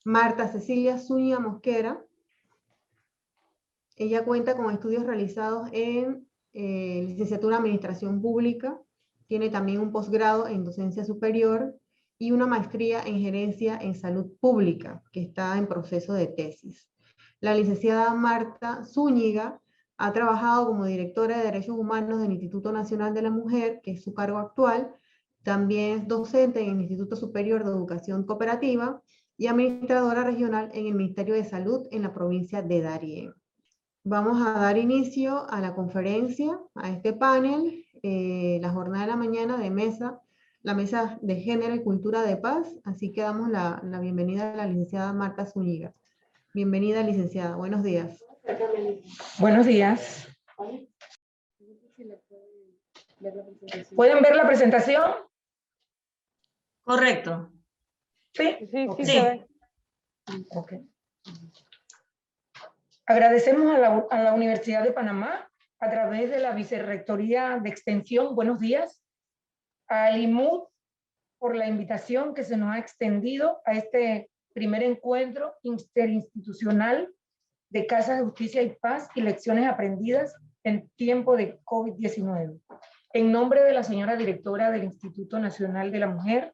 Marta Cecilia Zúñiga Mosquera. Ella cuenta con estudios realizados en licenciatura en Administración Pública, tiene también un posgrado en Docencia Superior y una maestría en Gerencia en Salud Pública, que está en proceso de tesis. La licenciada Marta Zúñiga ha trabajado como directora de Derechos Humanos del Instituto Nacional de la Mujer, que es su cargo actual. También es docente en el Instituto Superior de Educación Cooperativa y administradora regional en el Ministerio de Salud en la provincia de Darién. Vamos a dar inicio a la conferencia, a este panel, la jornada de la mañana de mesa, la mesa de género y cultura de paz. Así que damos la bienvenida a la licenciada Marta Zúñiga. Bienvenida, licenciada. Buenos días. Buenos días. ¿Pueden ver la presentación? Correcto. Sí. Okay. Sí. Okay. Agradecemos a la Universidad de Panamá, a través de la Vicerrectoría de Extensión, buenos días, al IMUD por la invitación que se nos ha extendido a este primer encuentro interinstitucional de Casa de Justicia y Paz y lecciones aprendidas en tiempo de COVID-19. En nombre de la señora directora del Instituto Nacional de la Mujer,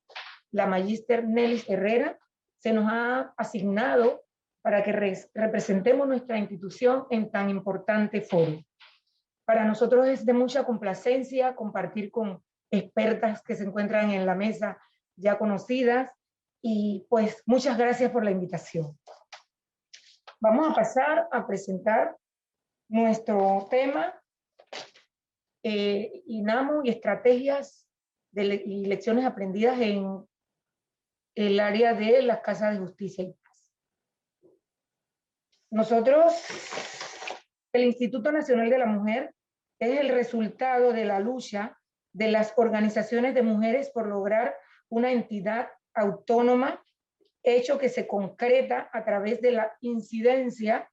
la magíster Nelis Herrera, se nos ha asignado para que representemos nuestra institución en tan importante foro. Para nosotros es de mucha complacencia compartir con expertas que se encuentran en la mesa ya conocidas y pues muchas gracias por la invitación. Vamos a pasar a presentar nuestro tema, INAMU y estrategias y lecciones aprendidas en el área de las casas de justicia y paz. Nosotros, el Instituto Nacional de la Mujer, es el resultado de la lucha de las organizaciones de mujeres por lograr una entidad autónoma, hecho que se concreta a través de la incidencia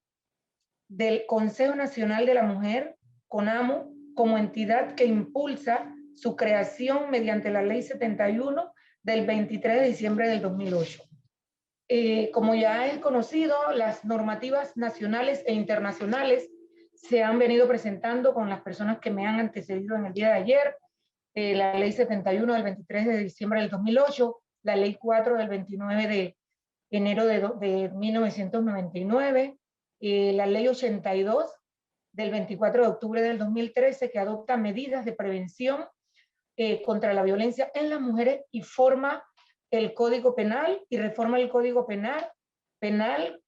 del Consejo Nacional de la Mujer, CONAMU, como entidad que impulsa su creación mediante la Ley 71 del 23 de diciembre del 2008. Como ya es conocido, las normativas nacionales e internacionales se han venido presentando con las personas que me han antecedido en el día de ayer. La Ley 71 del 23 de diciembre del 2008, la Ley 4 del 29 de enero de 1999, la Ley 82 del 24 de octubre del 2013, que adopta medidas de prevención contra la violencia en las mujeres y forma el Código Penal y reforma el Código Penal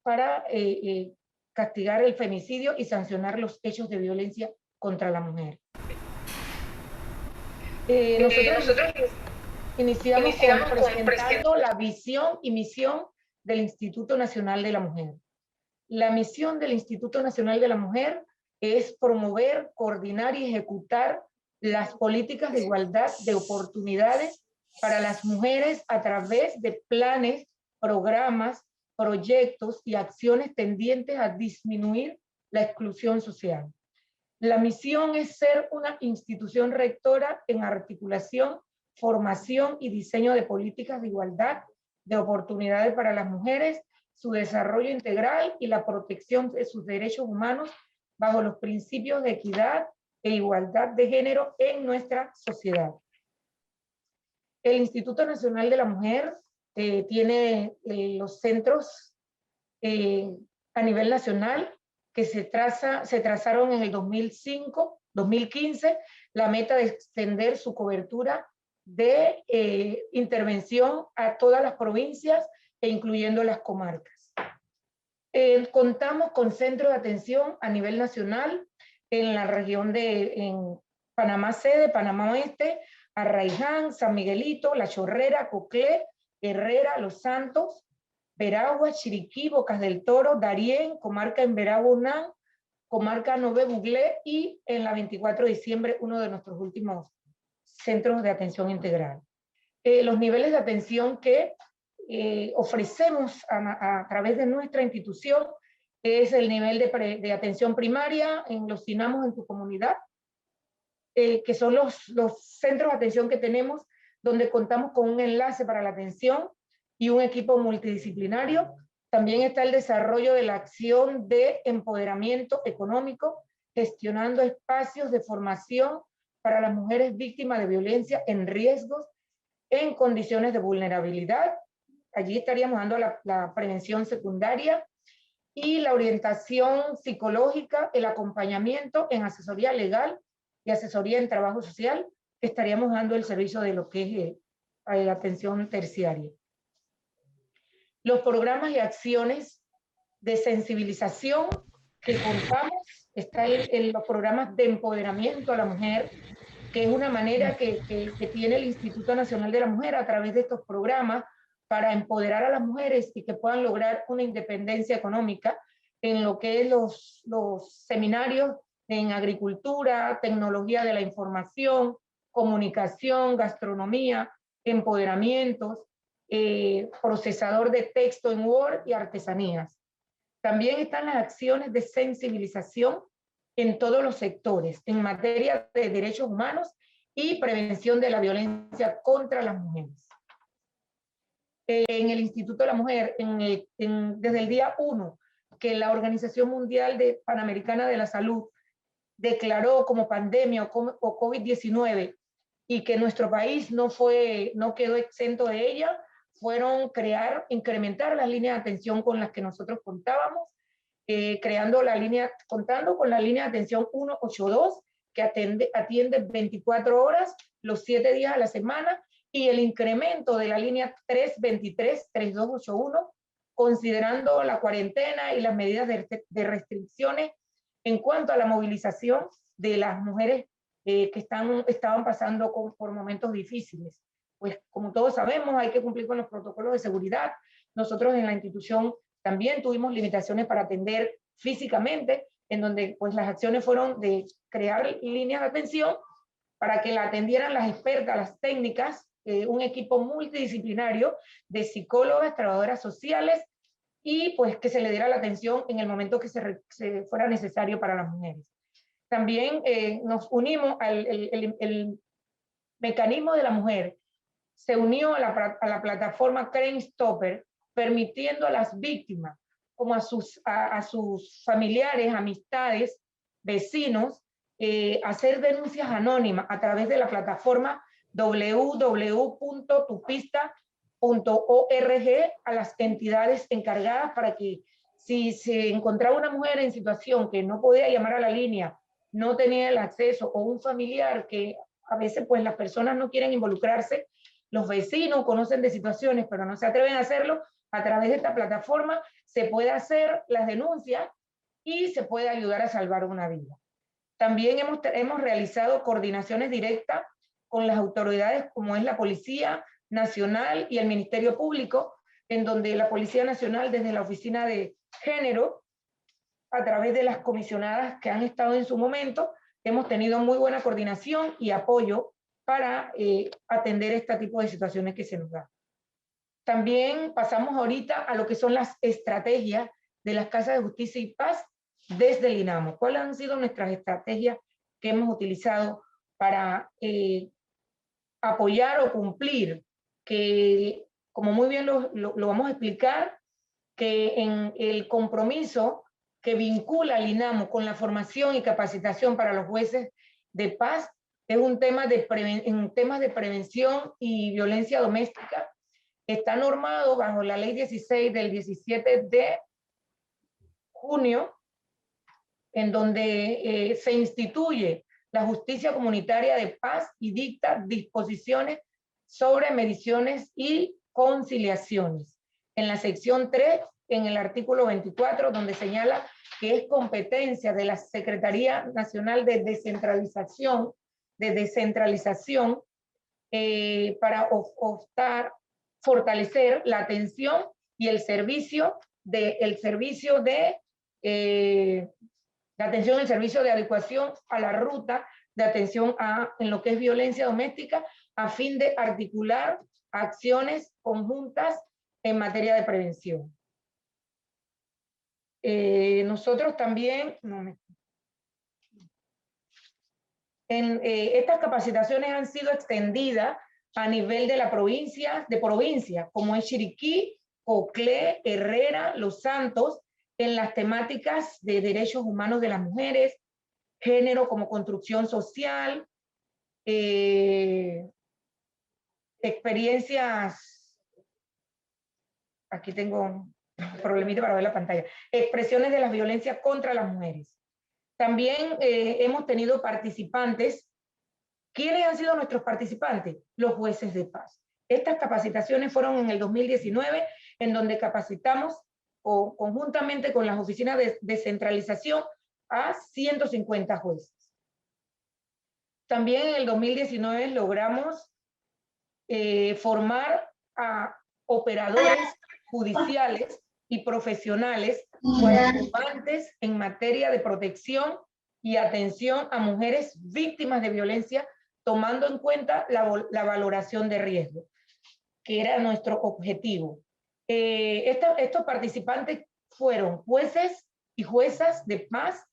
para castigar el femicidio y sancionar los hechos de violencia contra la mujer. Nosotros iniciamos presentando la visión y misión del Instituto Nacional de la Mujer. La misión del Instituto Nacional de la Mujer es promover, coordinar y ejecutar las políticas de igualdad de oportunidades para las mujeres a través de planes, programas, proyectos y acciones tendientes a disminuir la exclusión social. La misión es ser una institución rectora en articulación, formación y diseño de políticas de igualdad de oportunidades para las mujeres, su desarrollo integral y la protección de sus derechos humanos bajo los principios de equidad e igualdad de género en nuestra sociedad. El Instituto Nacional de la Mujer tiene los centros a nivel nacional que se trazaron en el 2015, la meta de extender su cobertura de intervención a todas las provincias e incluyendo las comarcas. Contamos con centros de atención a nivel nacional en la región en Panamá Sede, Panamá Oeste, Arraiján, San Miguelito, La Chorrera, Coclé, Herrera, Los Santos, Veragua, Chiriquí, Bocas del Toro, Darién, comarca en Veragua-Unán, comarca Nové Buglé y en la 24 de diciembre uno de nuestros últimos centros de atención integral. Los niveles de atención que ofrecemos a través de nuestra institución es el nivel de atención primaria en los CINAMOS en tu comunidad, que son los centros de atención que tenemos, donde contamos con un enlace para la atención y un equipo multidisciplinario. También está el desarrollo de la acción de empoderamiento económico, gestionando espacios de formación para las mujeres víctimas de violencia en riesgos, en condiciones de vulnerabilidad. Allí estaríamos dando la prevención secundaria y la orientación psicológica, el acompañamiento en asesoría legal y asesoría en trabajo social. Estaríamos dando el servicio de lo que es atención terciaria. Los programas y acciones de sensibilización que contamos, están en los programas de empoderamiento a la mujer, que es una manera que tiene el Instituto Nacional de la Mujer a través de estos programas para empoderar a las mujeres y que puedan lograr una independencia económica en lo que es los seminarios en agricultura, tecnología de la información, comunicación, gastronomía, empoderamientos, procesador de texto en Word y artesanías. También están las acciones de sensibilización en todos los sectores, en materia de derechos humanos y prevención de la violencia contra las mujeres. En el Instituto de la Mujer, desde el día 1, que la Organización Mundial Panamericana de la Salud declaró como pandemia o COVID-19 y que nuestro país no quedó exento de ella, fueron incrementar las líneas de atención con las que nosotros contábamos, contando con la línea de atención 182, que atiende 24 horas, los 7 días a la semana, y el incremento de la línea 323-3281, considerando la cuarentena y las medidas de restricciones en cuanto a la movilización de las mujeres que estaban pasando por momentos difíciles. Pues como todos sabemos, hay que cumplir con los protocolos de seguridad. Nosotros en la institución también tuvimos limitaciones para atender físicamente, en donde pues las acciones fueron de crear líneas de atención para que la atendieran las expertas, las técnicas, un equipo multidisciplinario de psicólogas, trabajadoras sociales, y pues que se le diera la atención en el momento que se fuera necesario para las mujeres. También nos unimos el mecanismo de la mujer, se unió a la plataforma Crime Stopper, permitiendo a las víctimas, como a sus familiares, amistades, vecinos, hacer denuncias anónimas a través de la plataforma www.tupista.org a las entidades encargadas para que si se encontraba una mujer en situación que no podía llamar a la línea, no tenía el acceso, o un familiar que a veces pues las personas no quieren involucrarse, los vecinos conocen de situaciones pero no se atreven a hacerlo, a través de esta plataforma se puede hacer las denuncias y se puede ayudar a salvar una vida. También hemos realizado coordinaciones directas con las autoridades como es la Policía Nacional y el Ministerio Público, en donde la Policía Nacional desde la Oficina de Género, a través de las comisionadas que han estado en su momento, hemos tenido muy buena coordinación y apoyo para atender este tipo de situaciones que se nos dan. También pasamos ahorita a lo que son las estrategias de las Casas de Justicia y Paz desde el INAMO. ¿Cuáles han sido nuestras estrategias que hemos utilizado para apoyar o cumplir? Que, como muy bien lo vamos a explicar, que en el compromiso que vincula al INAMO con la formación y capacitación para los jueces de paz es un tema en temas de prevención y violencia doméstica. Está normado bajo la Ley 16 del 17 de junio, en donde se instituye la justicia comunitaria de paz y dicta disposiciones sobre mediaciones y conciliaciones. En la sección 3, en el artículo 24, donde señala que es competencia de la Secretaría Nacional de Descentralización, para fortalecer la atención y el servicio de adecuación a la ruta de atención en lo que es violencia doméstica, a fin de articular acciones conjuntas en materia de prevención. Nosotros también, estas capacitaciones han sido extendidas a nivel de provincia, como es Chiriquí, Coclé, Herrera, Los Santos, en las temáticas de derechos humanos de las mujeres, género como construcción social, experiencias, aquí tengo un problemita para ver la pantalla, expresiones de la violencia contra las mujeres. También hemos tenido participantes. ¿Quiénes han sido nuestros participantes? Los jueces de paz. Estas capacitaciones fueron en el 2019, en donde capacitamos conjuntamente con las oficinas de descentralización a 150 jueces. También en el 2019 logramos formar a operadores judiciales y profesionales coadyuvantes en materia de protección y atención a mujeres víctimas de violencia, tomando en cuenta la valoración de riesgo, que era nuestro objetivo. Estos participantes fueron jueces y juezas de paz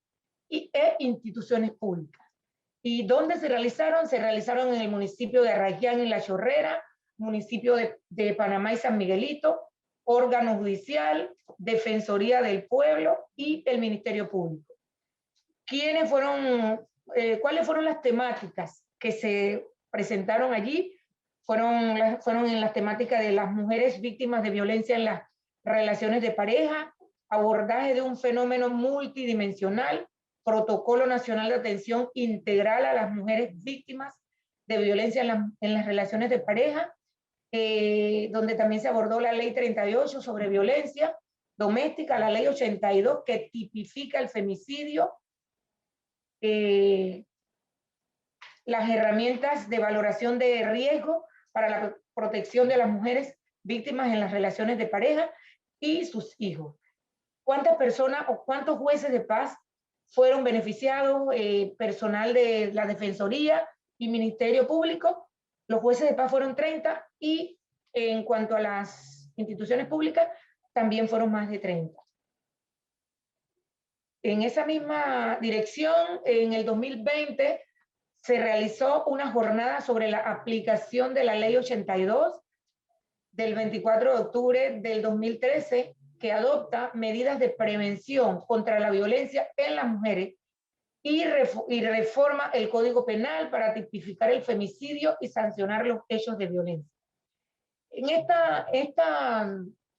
e instituciones públicas. ¿Y dónde se realizaron? Se realizaron en el municipio de Arraiján, en La Chorrera, municipio de Panamá y San Miguelito, órgano judicial, Defensoría del Pueblo y el Ministerio Público. ¿Cuáles fueron las temáticas que se presentaron allí? Fueron en las temáticas de las mujeres víctimas de violencia en las relaciones de pareja, abordaje de un fenómeno multidimensional, protocolo nacional de atención integral a las mujeres víctimas de violencia en las relaciones de pareja, donde también se abordó la ley 38 sobre violencia doméstica, la ley 82 que tipifica el femicidio, las herramientas de valoración de riesgo para la protección de las mujeres víctimas en las relaciones de pareja y sus hijos. ¿Cuántas personas o cuántos jueces de paz fueron beneficiados? Personal de la Defensoría y Ministerio Público. Los jueces de paz fueron 30 y en cuanto a las instituciones públicas también fueron más de 30. En esa misma dirección, en el 2020, se realizó una jornada sobre la aplicación de la Ley 82 del 24 de octubre del 2013, que adopta medidas de prevención contra la violencia en las mujeres y reforma el Código Penal para tipificar el femicidio y sancionar los hechos de violencia. En esta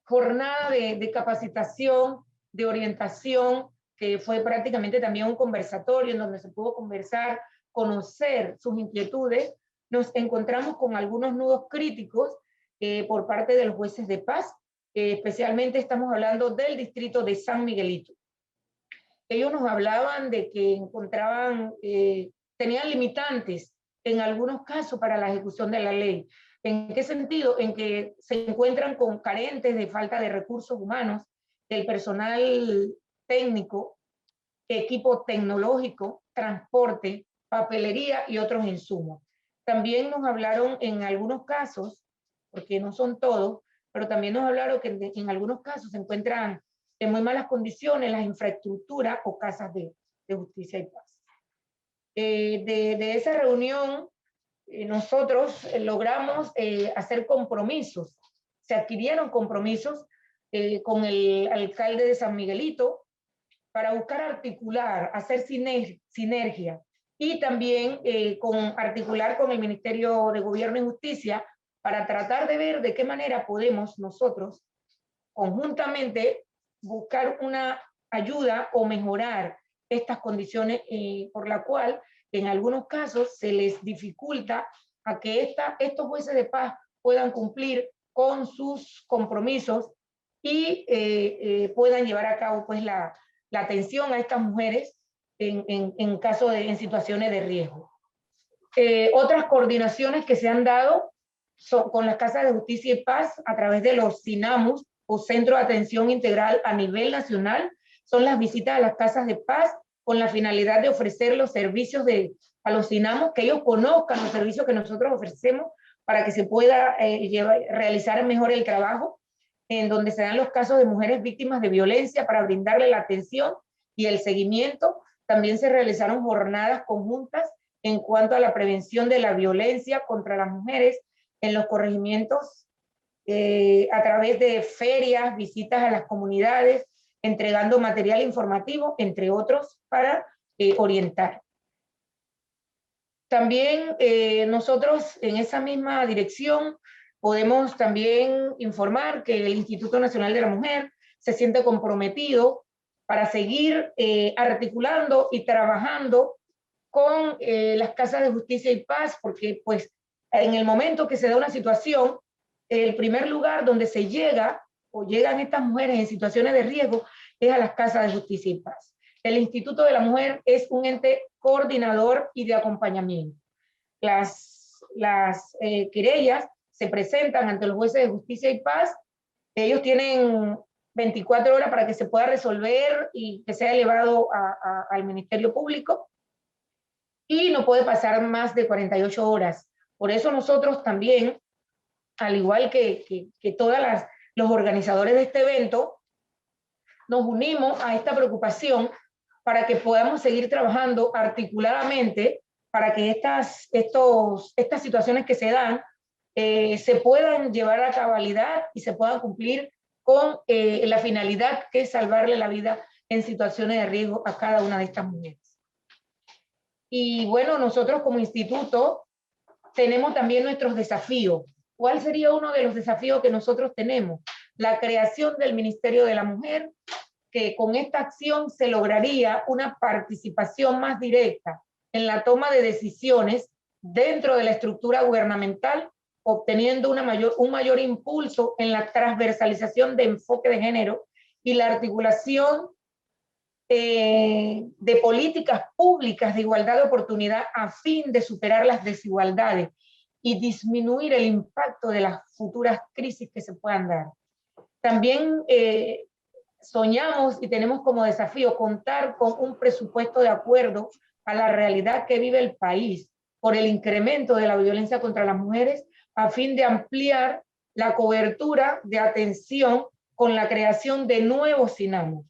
jornada de capacitación, de orientación, que fue prácticamente también un conversatorio en donde se pudo conversar, conocer sus inquietudes, nos encontramos con algunos nudos críticos por parte de los jueces de paz, especialmente estamos hablando del distrito de San Miguelito. Ellos nos hablaban de que tenían limitantes en algunos casos para la ejecución de la ley. ¿En qué sentido? En que se encuentran con carentes de falta de recursos humanos, del personal técnico, equipo tecnológico, transporte, papelería y otros insumos. También nos hablaron en algunos casos, porque no son todos, pero también nos hablaron que en algunos casos se encuentran en muy malas condiciones las infraestructuras o casas de justicia y paz. De esa reunión, nosotros logramos hacer compromisos. Se adquirieron compromisos con el alcalde de San Miguelito para buscar articular, hacer sinergia y también articular con el Ministerio de Gobierno y Justicia para tratar de ver de qué manera podemos nosotros conjuntamente buscar una ayuda o mejorar estas condiciones por la cual en algunos casos se les dificulta a que estos jueces de paz puedan cumplir con sus compromisos y puedan llevar a cabo pues la atención a estas mujeres en situaciones de riesgo. Otras coordinaciones que se han dado son con las Casas de Justicia y Paz a través de los CINAMUS o Centro de Atención Integral a nivel nacional, son las visitas a las Casas de Paz con la finalidad de ofrecer los servicios a los CINAMUS, que ellos conozcan los servicios que nosotros ofrecemos para que se pueda realizar mejor el trabajo, en donde se dan los casos de mujeres víctimas de violencia para brindarle la atención y el seguimiento. También se realizaron jornadas conjuntas en cuanto a la prevención de la violencia contra las mujeres en los corregimientos a través de ferias, visitas a las comunidades, entregando material informativo, entre otros, para orientar. También nosotros en esa misma dirección podemos también informar que el Instituto Nacional de la Mujer se siente comprometido para seguir articulando y trabajando con las casas de justicia y paz, porque pues en el momento que se da una situación, el primer lugar donde se llega o llegan estas mujeres en situaciones de riesgo es a las casas de justicia y paz. El Instituto de la Mujer es un ente coordinador y de acompañamiento. Las querellas se presentan ante los jueces de justicia y paz. Ellos tienen 24 horas para que se pueda resolver y que sea elevado al Ministerio Público, y no puede pasar más de 48 horas. Por eso nosotros también, al igual que todos los organizadores de este evento, nos unimos a esta preocupación para que podamos seguir trabajando articuladamente para que estas situaciones que se dan se puedan llevar a cabalidad y se puedan cumplir con la finalidad que es salvarle la vida en situaciones de riesgo a cada una de estas mujeres. Y bueno, nosotros como instituto tenemos también nuestros desafíos. ¿Cuál sería uno de los desafíos que nosotros tenemos? La creación del Ministerio de la Mujer, que con esta acción se lograría una participación más directa en la toma de decisiones dentro de la estructura gubernamental, obteniendo un mayor impulso en la transversalización de enfoque de género y la articulación de políticas públicas de igualdad de oportunidad a fin de superar las desigualdades y disminuir el impacto de las futuras crisis que se puedan dar. También soñamos y tenemos como desafío contar con un presupuesto de acuerdo a la realidad que vive el país por el incremento de la violencia contra las mujeres, a fin de ampliar la cobertura de atención con la creación de nuevos SINAMO.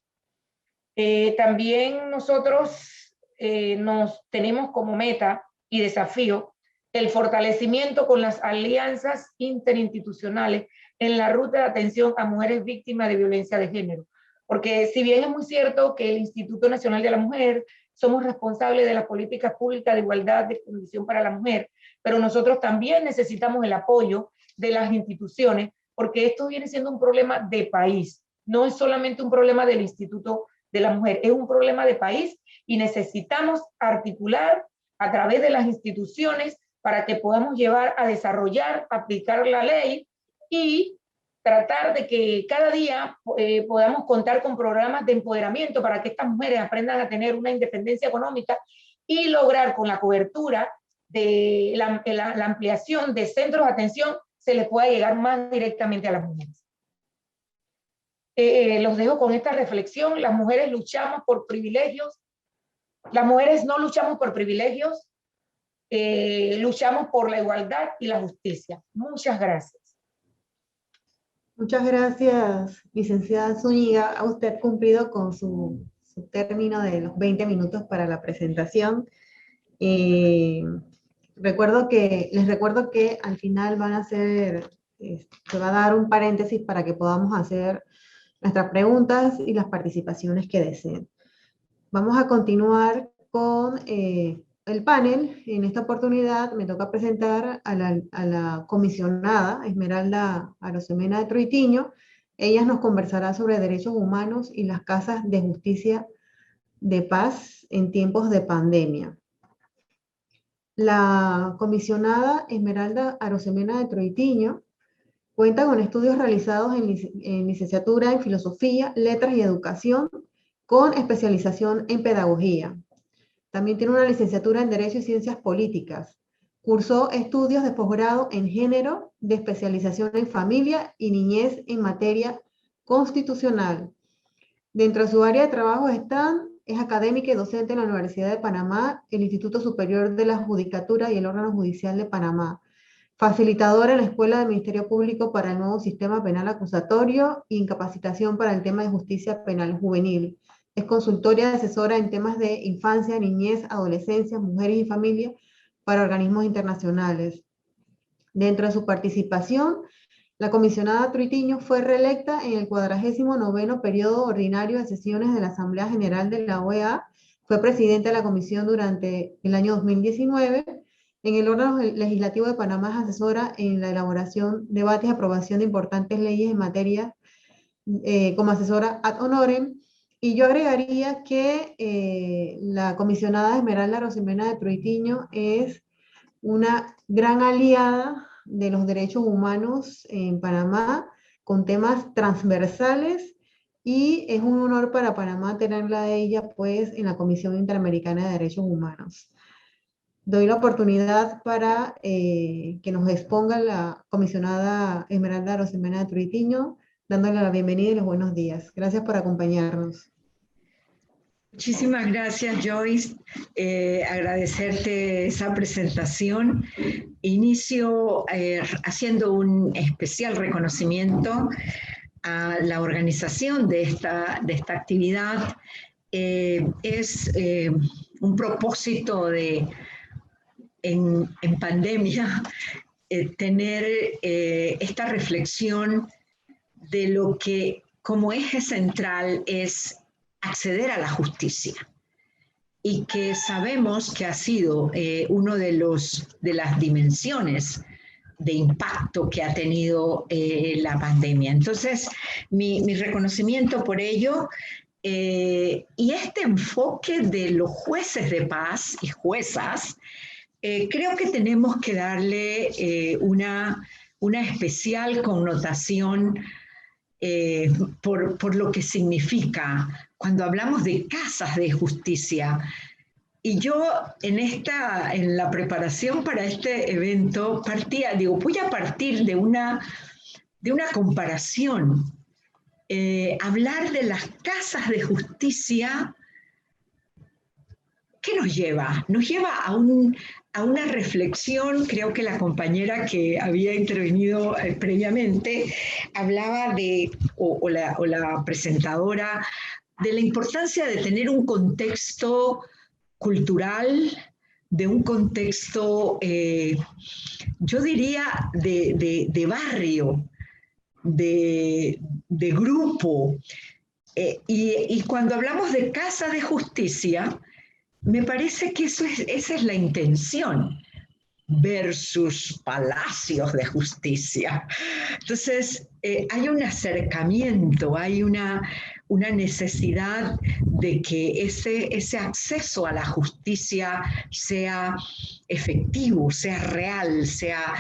También nosotros nos tenemos como meta y desafío el fortalecimiento con las alianzas interinstitucionales en la ruta de atención a mujeres víctimas de violencia de género. Porque si bien es muy cierto que el Instituto Nacional de la Mujer somos responsables de las políticas públicas de igualdad de condición para la mujer, pero nosotros también necesitamos el apoyo de las instituciones, porque esto viene siendo un problema de país, no es solamente un problema del Instituto de la Mujer, es un problema de país y necesitamos articular a través de las instituciones para que podamos llevar a desarrollar, aplicar la ley y tratar de que cada día podamos contar con programas de empoderamiento para que estas mujeres aprendan a tener una independencia económica y lograr con la cobertura de la ampliación de centros de atención se les pueda llegar más directamente a las mujeres. Los dejo con esta reflexión. Las mujeres luchamos por privilegios. Las mujeres no luchamos por privilegios, luchamos por la igualdad y la justicia. Muchas gracias. Muchas gracias, licenciada Zúñiga. Ha usted cumplido con su término de los 20 minutos para la presentación. Les recuerdo que al final se va a dar un paréntesis para que podamos hacer nuestras preguntas y las participaciones que deseen. Vamos a continuar con el panel. En esta oportunidad me toca presentar a la comisionada Esmeralda Arosemena de Troitiño. Ella nos conversará sobre derechos humanos y las casas de justicia de paz en tiempos de pandemia. La comisionada Esmeralda Arosemena de Troitiño cuenta con estudios realizados en licenciatura en Filosofía, Letras y Educación, con especialización en Pedagogía. También tiene una licenciatura en Derecho y Ciencias Políticas. Cursó estudios de posgrado en Género, de especialización en Familia y Niñez en materia constitucional. Dentro de su área de trabajo es académica y docente en la Universidad de Panamá, el Instituto Superior de la Judicatura y el órgano judicial de Panamá. Facilitadora en la Escuela del Ministerio Público para el nuevo sistema penal acusatorio y incapacitación para el tema de justicia penal juvenil. Es consultora y asesora en temas de infancia, niñez, adolescencia, mujeres y familia para organismos internacionales. Dentro de su participación, La comisionada Truitiño fue reelecta en el 49º periodo ordinario de sesiones de la Asamblea General de la OEA. Fue presidenta de la comisión durante el año 2019. En el órgano legislativo de Panamá es asesora en la elaboración, debates y aprobación de importantes leyes en materia como asesora ad honorem. Y yo agregaría que la comisionada Esmeralda Rosemena de Truitiño es una gran aliada de los derechos humanos en Panamá, con temas transversales, y es un honor para Panamá tenerla a ella pues en la Comisión Interamericana de Derechos Humanos. Doy la oportunidad para que nos exponga la comisionada Esmeralda Rosemena de Truitiño, dándole la bienvenida y los buenos días. Gracias por acompañarnos. Muchísimas gracias, Joyce. Agradecerte esa presentación. Inicio haciendo un especial reconocimiento a la organización de esta actividad. Es un propósito en pandemia tener esta reflexión de lo que como eje central es acceder a la justicia, y que sabemos que ha sido uno de las dimensiones de impacto que ha tenido la pandemia. Entonces, mi reconocimiento por ello, y este enfoque de los jueces de paz y juezas, creo que tenemos que darle una especial connotación por lo que significa cuando hablamos de casas de justicia. Y yo en la preparación para este evento voy a partir de una comparación. Hablar de las casas de justicia, ¿qué nos lleva? Nos lleva a una reflexión. Creo que la compañera que había intervenido previamente hablaba o la presentadora, de la importancia de tener un contexto cultural, de un contexto, yo diría, de barrio, de grupo. Y cuando hablamos de casa de justicia, me parece que esa es la intención, versus palacios de justicia. Entonces, hay un acercamiento, hay una necesidad de que ese acceso a la justicia sea efectivo, sea real, sea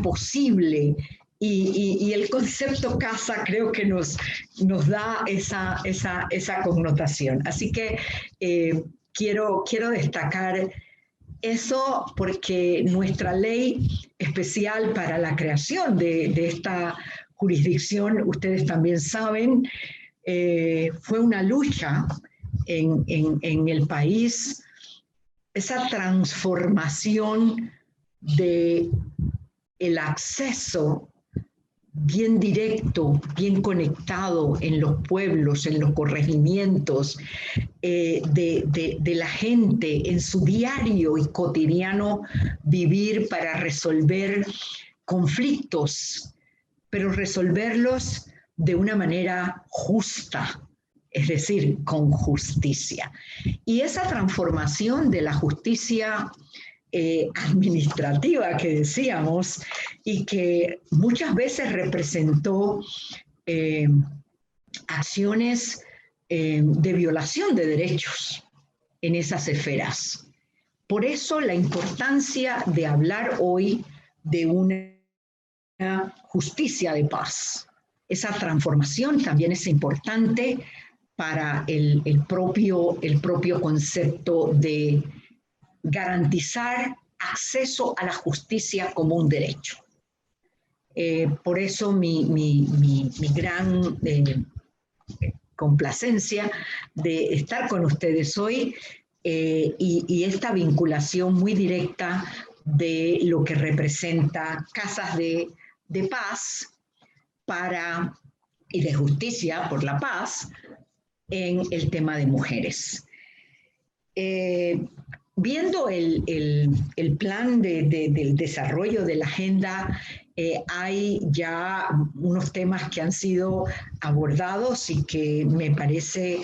posible. Y el concepto casa creo que nos da esa connotación. Así que quiero destacar eso, porque nuestra ley especial para la creación de esta jurisdicción, ustedes también saben, fue una lucha en el país, esa transformación del acceso bien directo, bien conectado en los pueblos, en los corregimientos, de la gente en su diario y cotidiano vivir para resolver conflictos, pero resolverlos de una manera justa, es decir, con justicia. Y esa transformación de la justicia administrativa que decíamos, y que muchas veces representó acciones de violación de derechos en esas esferas. Por eso la importancia de hablar hoy de una justicia de paz. Esa transformación también es importante para el propio concepto de garantizar acceso a la justicia como un derecho. Por eso mi gran complacencia de estar con ustedes hoy, y esta vinculación muy directa de lo que representa casas de paz y de justicia por la paz en el tema de mujeres. viendo el plan del desarrollo de la agenda, hay ya unos temas que han sido abordados y que me parece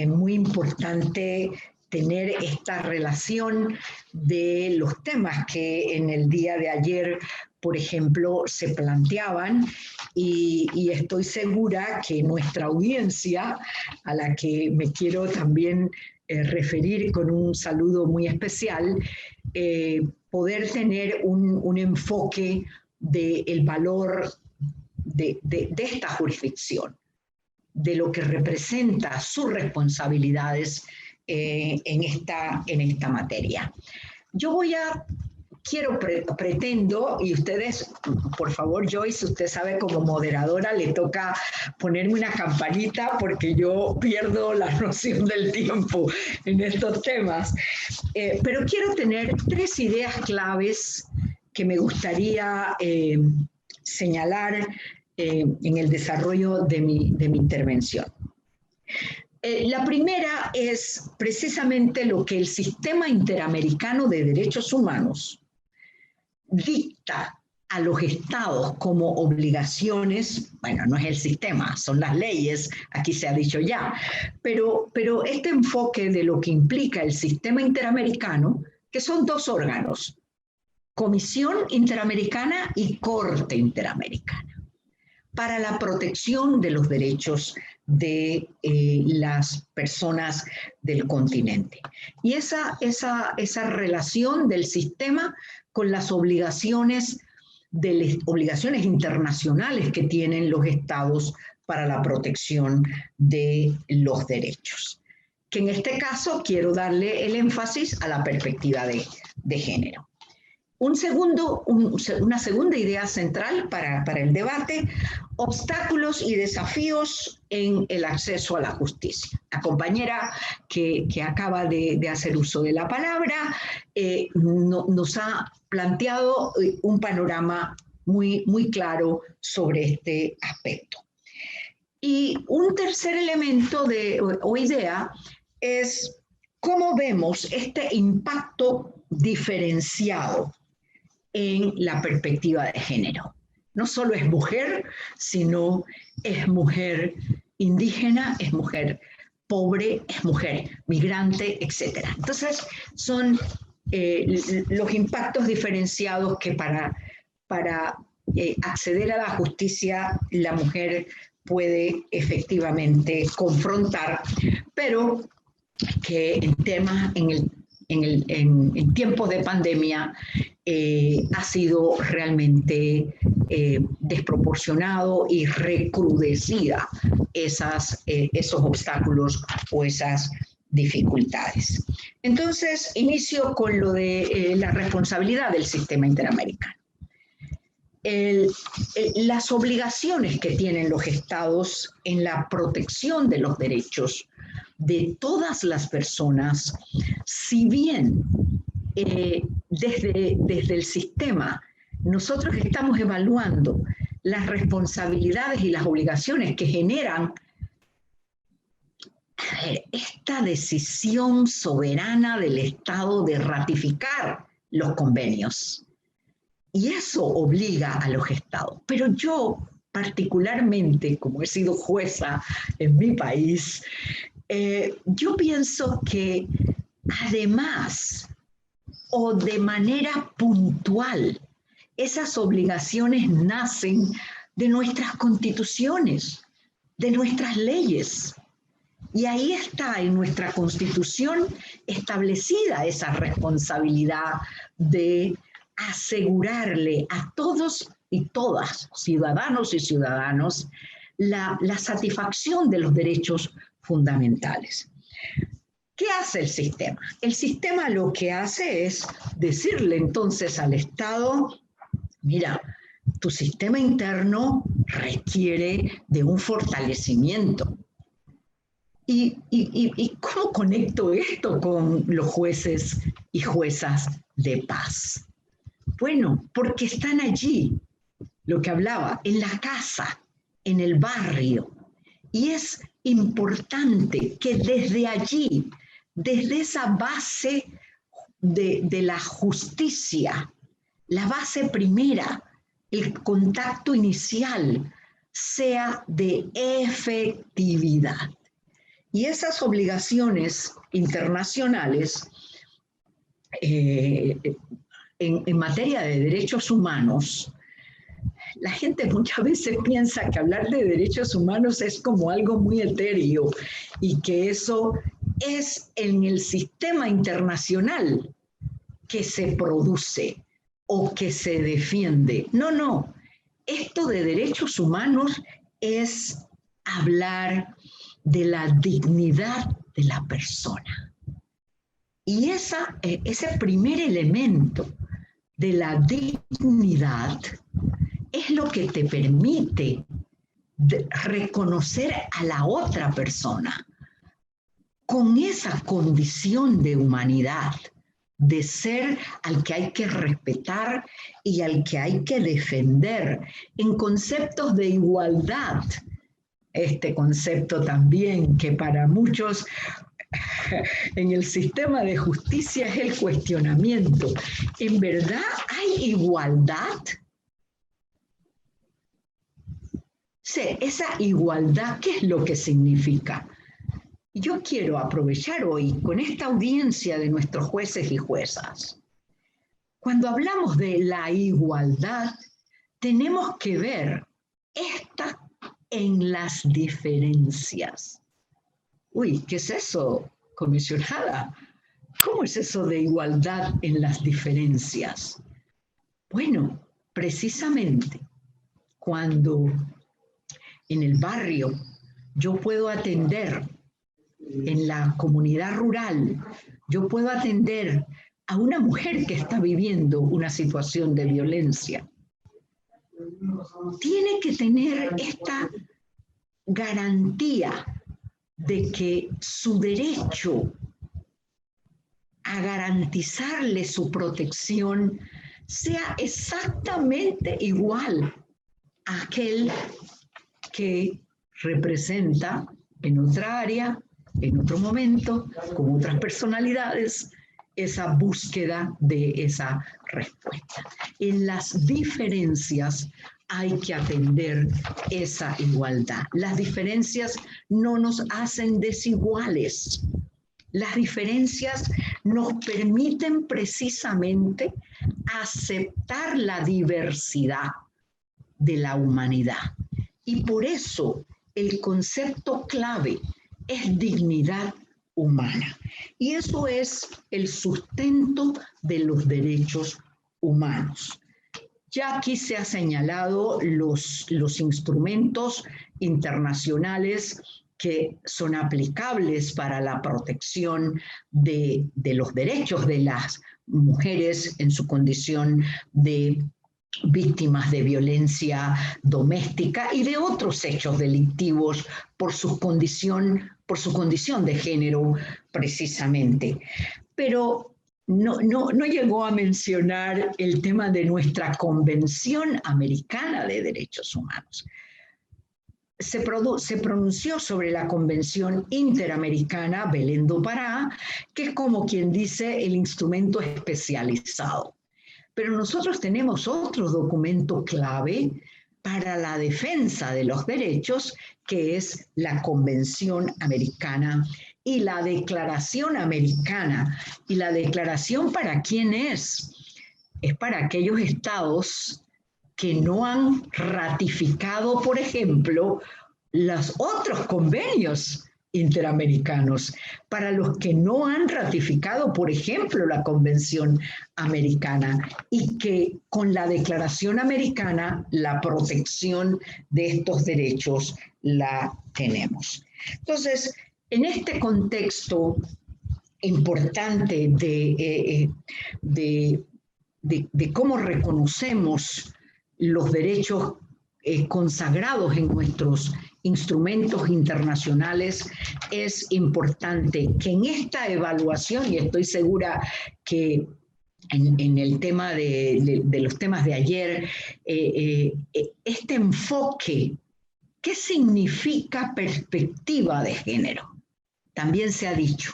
muy importante tener esta relación de los temas que en el día de ayer, por ejemplo, se planteaban, y estoy segura que nuestra audiencia, a la que me quiero también referir con un saludo muy especial, poder tener un enfoque del valor de esta jurisdicción, de lo que representa sus responsabilidades en esta materia. Yo pretendo, y ustedes, por favor, Joyce, usted sabe, como moderadora le toca ponerme una campanita porque yo pierdo la noción del tiempo en estos temas, pero quiero tener 3 ideas claves que me gustaría señalar en el desarrollo de mi intervención. La primera es precisamente lo que el Sistema Interamericano de Derechos Humanos dicta a los estados como obligaciones. Bueno, no es el sistema, son las leyes, aquí se ha dicho ya, pero este enfoque de lo que implica el Sistema Interamericano, que son 2 órganos, Comisión Interamericana y Corte Interamericana, para la protección de los derechos de las personas del continente. Y esa relación del sistema con las obligaciones internacionales que tienen los estados para la protección de los derechos. Que en este caso quiero darle el énfasis a la perspectiva de género. Una segunda idea central para el debate: obstáculos y desafíos en el acceso a la justicia. La compañera que acaba de hacer uso de la palabra nos ha planteado un panorama muy, muy claro sobre este aspecto. Y un tercer elemento o idea es cómo vemos este impacto diferenciado en la perspectiva de género. No solo es mujer, sino es mujer indígena, es mujer pobre, es mujer migrante, etc. Entonces, son los impactos diferenciados que para acceder a la justicia la mujer puede efectivamente confrontar, pero que en tiempos de pandemia ha sido realmente desproporcionado y recrudecida esos obstáculos o esas dificultades. Entonces, inicio con lo de la responsabilidad del sistema interamericano. Las obligaciones que tienen los estados en la protección de los derechos de todas las personas, si bien desde el sistema nosotros estamos evaluando las responsabilidades y las obligaciones que generan esta decisión soberana del Estado de ratificar los convenios. Y eso obliga a los estados. Pero yo, particularmente, como he sido jueza en mi país, yo pienso que además o de manera puntual, esas obligaciones nacen de nuestras constituciones, de nuestras leyes. Y ahí está en nuestra Constitución establecida esa responsabilidad de asegurarle a todos y todas, ciudadanos y ciudadanos, la satisfacción de los derechos fundamentales. ¿Qué hace el sistema? El sistema lo que hace es decirle entonces al Estado: mira, tu sistema interno requiere de un fortalecimiento. ¿Y cómo conecto esto con los jueces y juezas de paz? Bueno, porque están allí, lo que hablaba, en la casa, en el barrio. Y es importante que desde allí, desde esa base de la justicia, la base primera, el contacto inicial, sea de efectividad. Y esas obligaciones internacionales en materia de derechos humanos, la gente muchas veces piensa que hablar de derechos humanos es como algo muy etéreo y que eso es en el sistema internacional que se produce o que se defiende. No, no. Esto de derechos humanos es hablar de la dignidad de la persona. Y ese primer elemento de la dignidad es lo que te permite reconocer a la otra persona con esa condición de humanidad, de ser al que hay que respetar y al que hay que defender, en conceptos de igualdad. Este concepto también que para muchos en el sistema de justicia es el cuestionamiento. ¿En verdad hay igualdad? Sí, esa igualdad, ¿qué es lo que significa? Yo quiero aprovechar hoy con esta audiencia de nuestros jueces y juezas. Cuando hablamos de la igualdad, tenemos que ver esta en las diferencias. Uy, ¿qué es eso, comisionada? ¿Cómo es eso de igualdad en las diferencias? Bueno, precisamente cuando en el barrio yo puedo atender, en la comunidad rural, yo puedo atender a una mujer que está viviendo una situación de violencia. Tiene que tener esta garantía de que su derecho a garantizarle su protección sea exactamente igual a aquel que representa en otra área, en otro momento, con otras personalidades, esa búsqueda de esa respuesta. En las diferencias hay que atender esa igualdad. Las diferencias no nos hacen desiguales. Las diferencias nos permiten precisamente aceptar la diversidad de la humanidad. Y por eso el concepto clave es dignidad humana. Y eso es el sustento de los derechos humanos. Ya aquí se han señalado los instrumentos internacionales que son aplicables para la protección de los derechos de las mujeres en su condición de víctimas de violencia doméstica y de otros hechos delictivos por su condición de género precisamente. Pero no llegó a mencionar el tema de nuestra Convención Americana de Derechos Humanos. Se pronunció sobre la Convención Interamericana Belén do Pará, que es como quien dice el instrumento especializado. Pero nosotros tenemos otro documento clave para la defensa de los derechos, que es la Convención Americana y la Declaración Americana. ¿Y la declaración para quién es? Es para aquellos estados que no han ratificado, por ejemplo, los otros convenios interamericanos, para los que no han ratificado, por ejemplo, la Convención Americana, y que con la Declaración Americana la protección de estos derechos la tenemos. Entonces, en este contexto importante de cómo reconocemos los derechos consagrados en nuestros instrumentos internacionales, es importante que en esta evaluación, y estoy segura que en el tema de los temas de ayer, este enfoque, ¿qué significa perspectiva de género? También se ha dicho,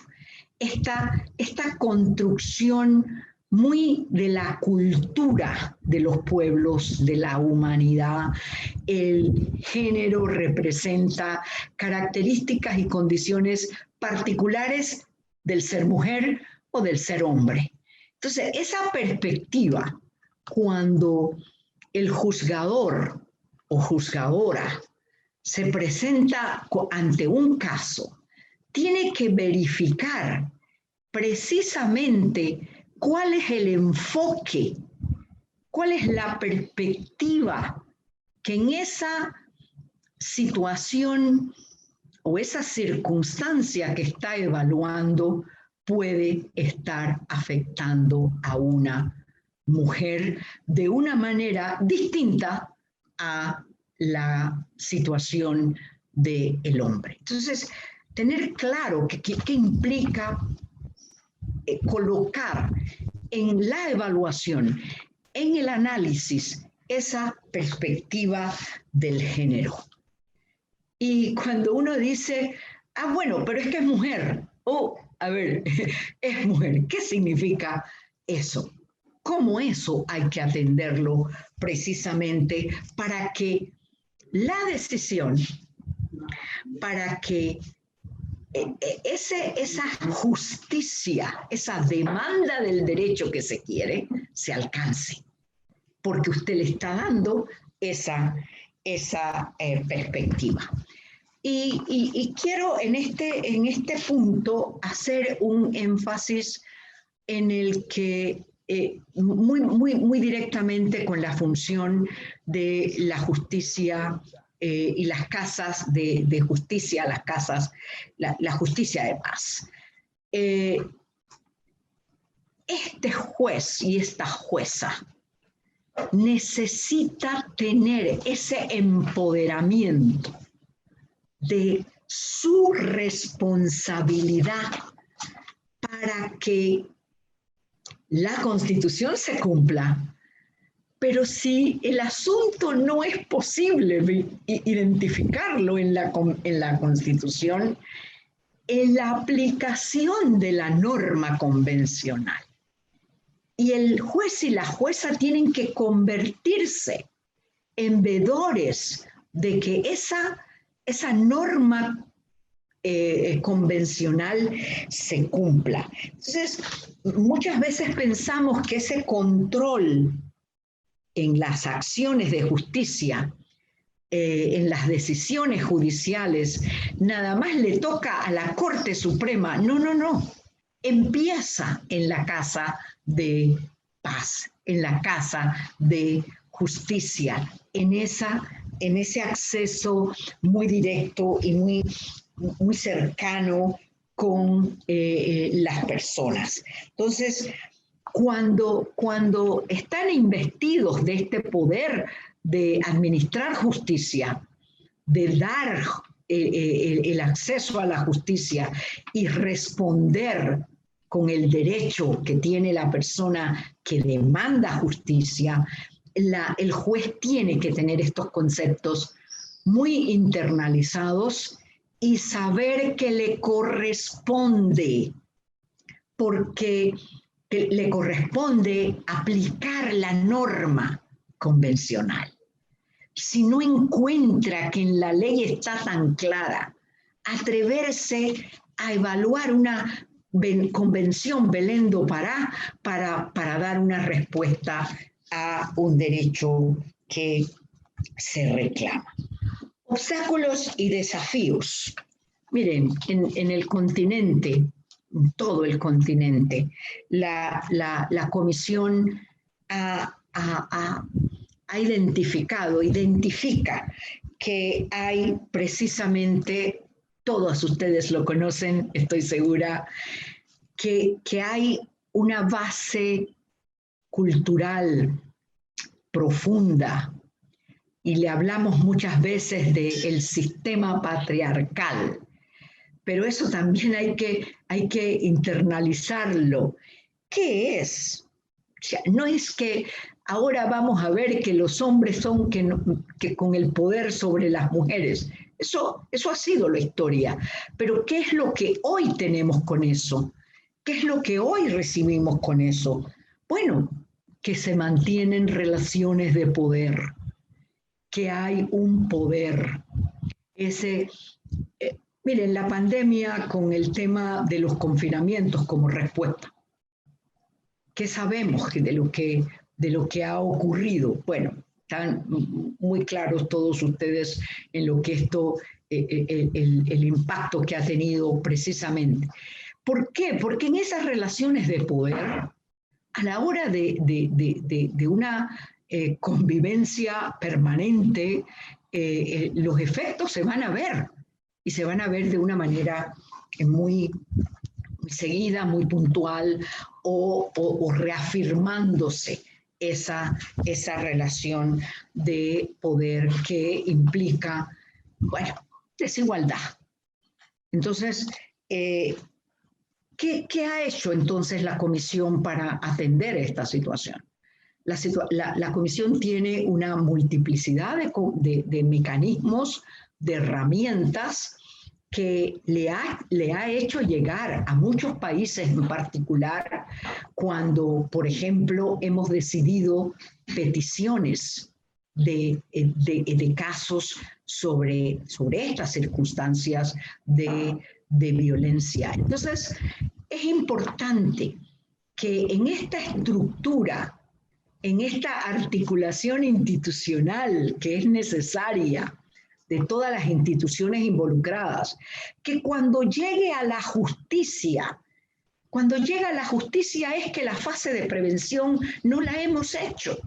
esta construcción muy de la cultura de los pueblos, de la humanidad. El género representa características y condiciones particulares del ser mujer o del ser hombre. Entonces, esa perspectiva, cuando el juzgador o juzgadora se presenta ante un caso, tiene que verificar precisamente cuál es el enfoque, cuál es la perspectiva que en esa situación o esa circunstancia que está evaluando puede estar afectando a una mujer de una manera distinta a la situación del hombre. Entonces, tener claro qué implica colocar en la evaluación, en el análisis, esa perspectiva del género. Y cuando uno dice, ah, bueno, pero es que es mujer, a ver, es mujer, ¿qué significa eso? ¿Cómo eso hay que atenderlo precisamente para que la decisión, para que esa justicia, esa demanda del derecho que se quiere, se alcance? Porque usted le está dando esa perspectiva. Y quiero en este punto hacer un énfasis en el que muy directamente con la función de la justicia y las casas de justicia, las casas, la justicia de paz. Este juez y esta jueza necesita tener ese empoderamiento de su responsabilidad para que la Constitución se cumpla. Pero si el asunto no es posible identificarlo en la Constitución, en la aplicación de la norma convencional. Y el juez y la jueza tienen que convertirse en veedores de que esa norma convencional se cumpla. Entonces, muchas veces pensamos que ese control en las acciones de justicia, en las decisiones judiciales, nada más le toca a la Corte Suprema. No. Empieza en la casa de paz, en la casa de justicia, en ese acceso muy directo y muy cercano con las personas. Entonces, cuando están investidos de este poder de administrar justicia, de dar el acceso a la justicia y responder con el derecho que tiene la persona que demanda justicia, el juez tiene que tener estos conceptos muy internalizados y saber que le corresponde, porque le corresponde aplicar la norma convencional. Si no encuentra que en la ley está tan clara, atreverse a evaluar una convención Belén do Pará para dar una respuesta a un derecho que se reclama. Obstáculos y desafíos. Miren, en el continente, en todo el continente, la Comisión identifica que hay precisamente, todos ustedes lo conocen, estoy segura, que hay una base cultural profunda, y le hablamos muchas veces del sistema patriarcal, pero eso también hay que internalizarlo. ¿Qué es? O sea, no es que ahora vamos a ver que los hombres son que con el poder sobre las mujeres. Eso ha sido la historia. Pero ¿qué es lo que hoy tenemos con eso? ¿Qué es lo que hoy recibimos con eso? Bueno, que se mantienen relaciones de poder, que hay un poder. Miren, la pandemia con el tema de los confinamientos como respuesta. ¿Qué sabemos de lo que ha ocurrido? Bueno, están muy claros todos ustedes en lo que esto, el impacto que ha tenido precisamente. ¿Por qué? Porque en esas relaciones de poder, a la hora de una convivencia permanente, los efectos se van a ver, y se van a ver de una manera muy seguida, muy puntual, o reafirmándose esa relación de poder que implica, bueno, desigualdad. Entonces, ¿qué ha hecho entonces la Comisión para atender esta situación? La Comisión tiene una multiplicidad de mecanismos, de herramientas que le ha hecho llegar a muchos países en particular cuando, por ejemplo, hemos decidido peticiones de casos sobre estas circunstancias de violencia. Entonces, es importante que en esta estructura, en esta articulación institucional que es necesaria de todas las instituciones involucradas, que cuando llegue a la justicia, cuando llega a la justicia es que la fase de prevención no la hemos hecho,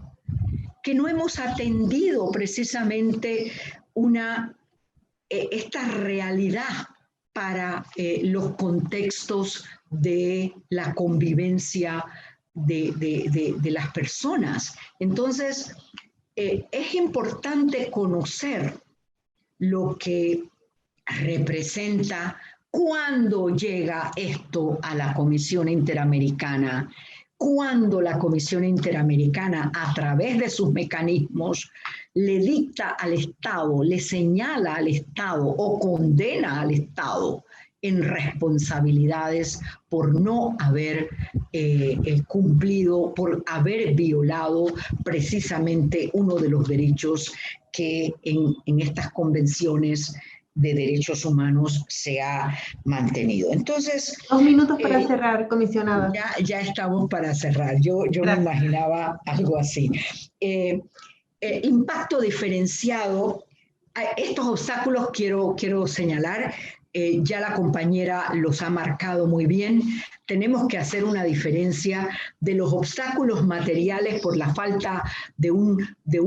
que no hemos atendido precisamente esta realidad para los contextos de la convivencia de las personas. Entonces, es importante conocer lo que representa cuando llega esto a la Comisión Interamericana, cuando la Comisión Interamericana, a través de sus mecanismos, le dicta al Estado, le señala al Estado o condena al Estado en responsabilidades por no haber cumplido, por haber violado precisamente uno de los derechos que en estas convenciones de derechos humanos se ha mantenido. Entonces, 2 minutos para cerrar, comisionada. Ya estamos para cerrar. Yo me imaginaba algo así. Impacto diferenciado. Estos obstáculos quiero señalar. Ya la compañera los ha marcado muy bien. Tenemos que hacer una diferencia de los obstáculos materiales por la falta de un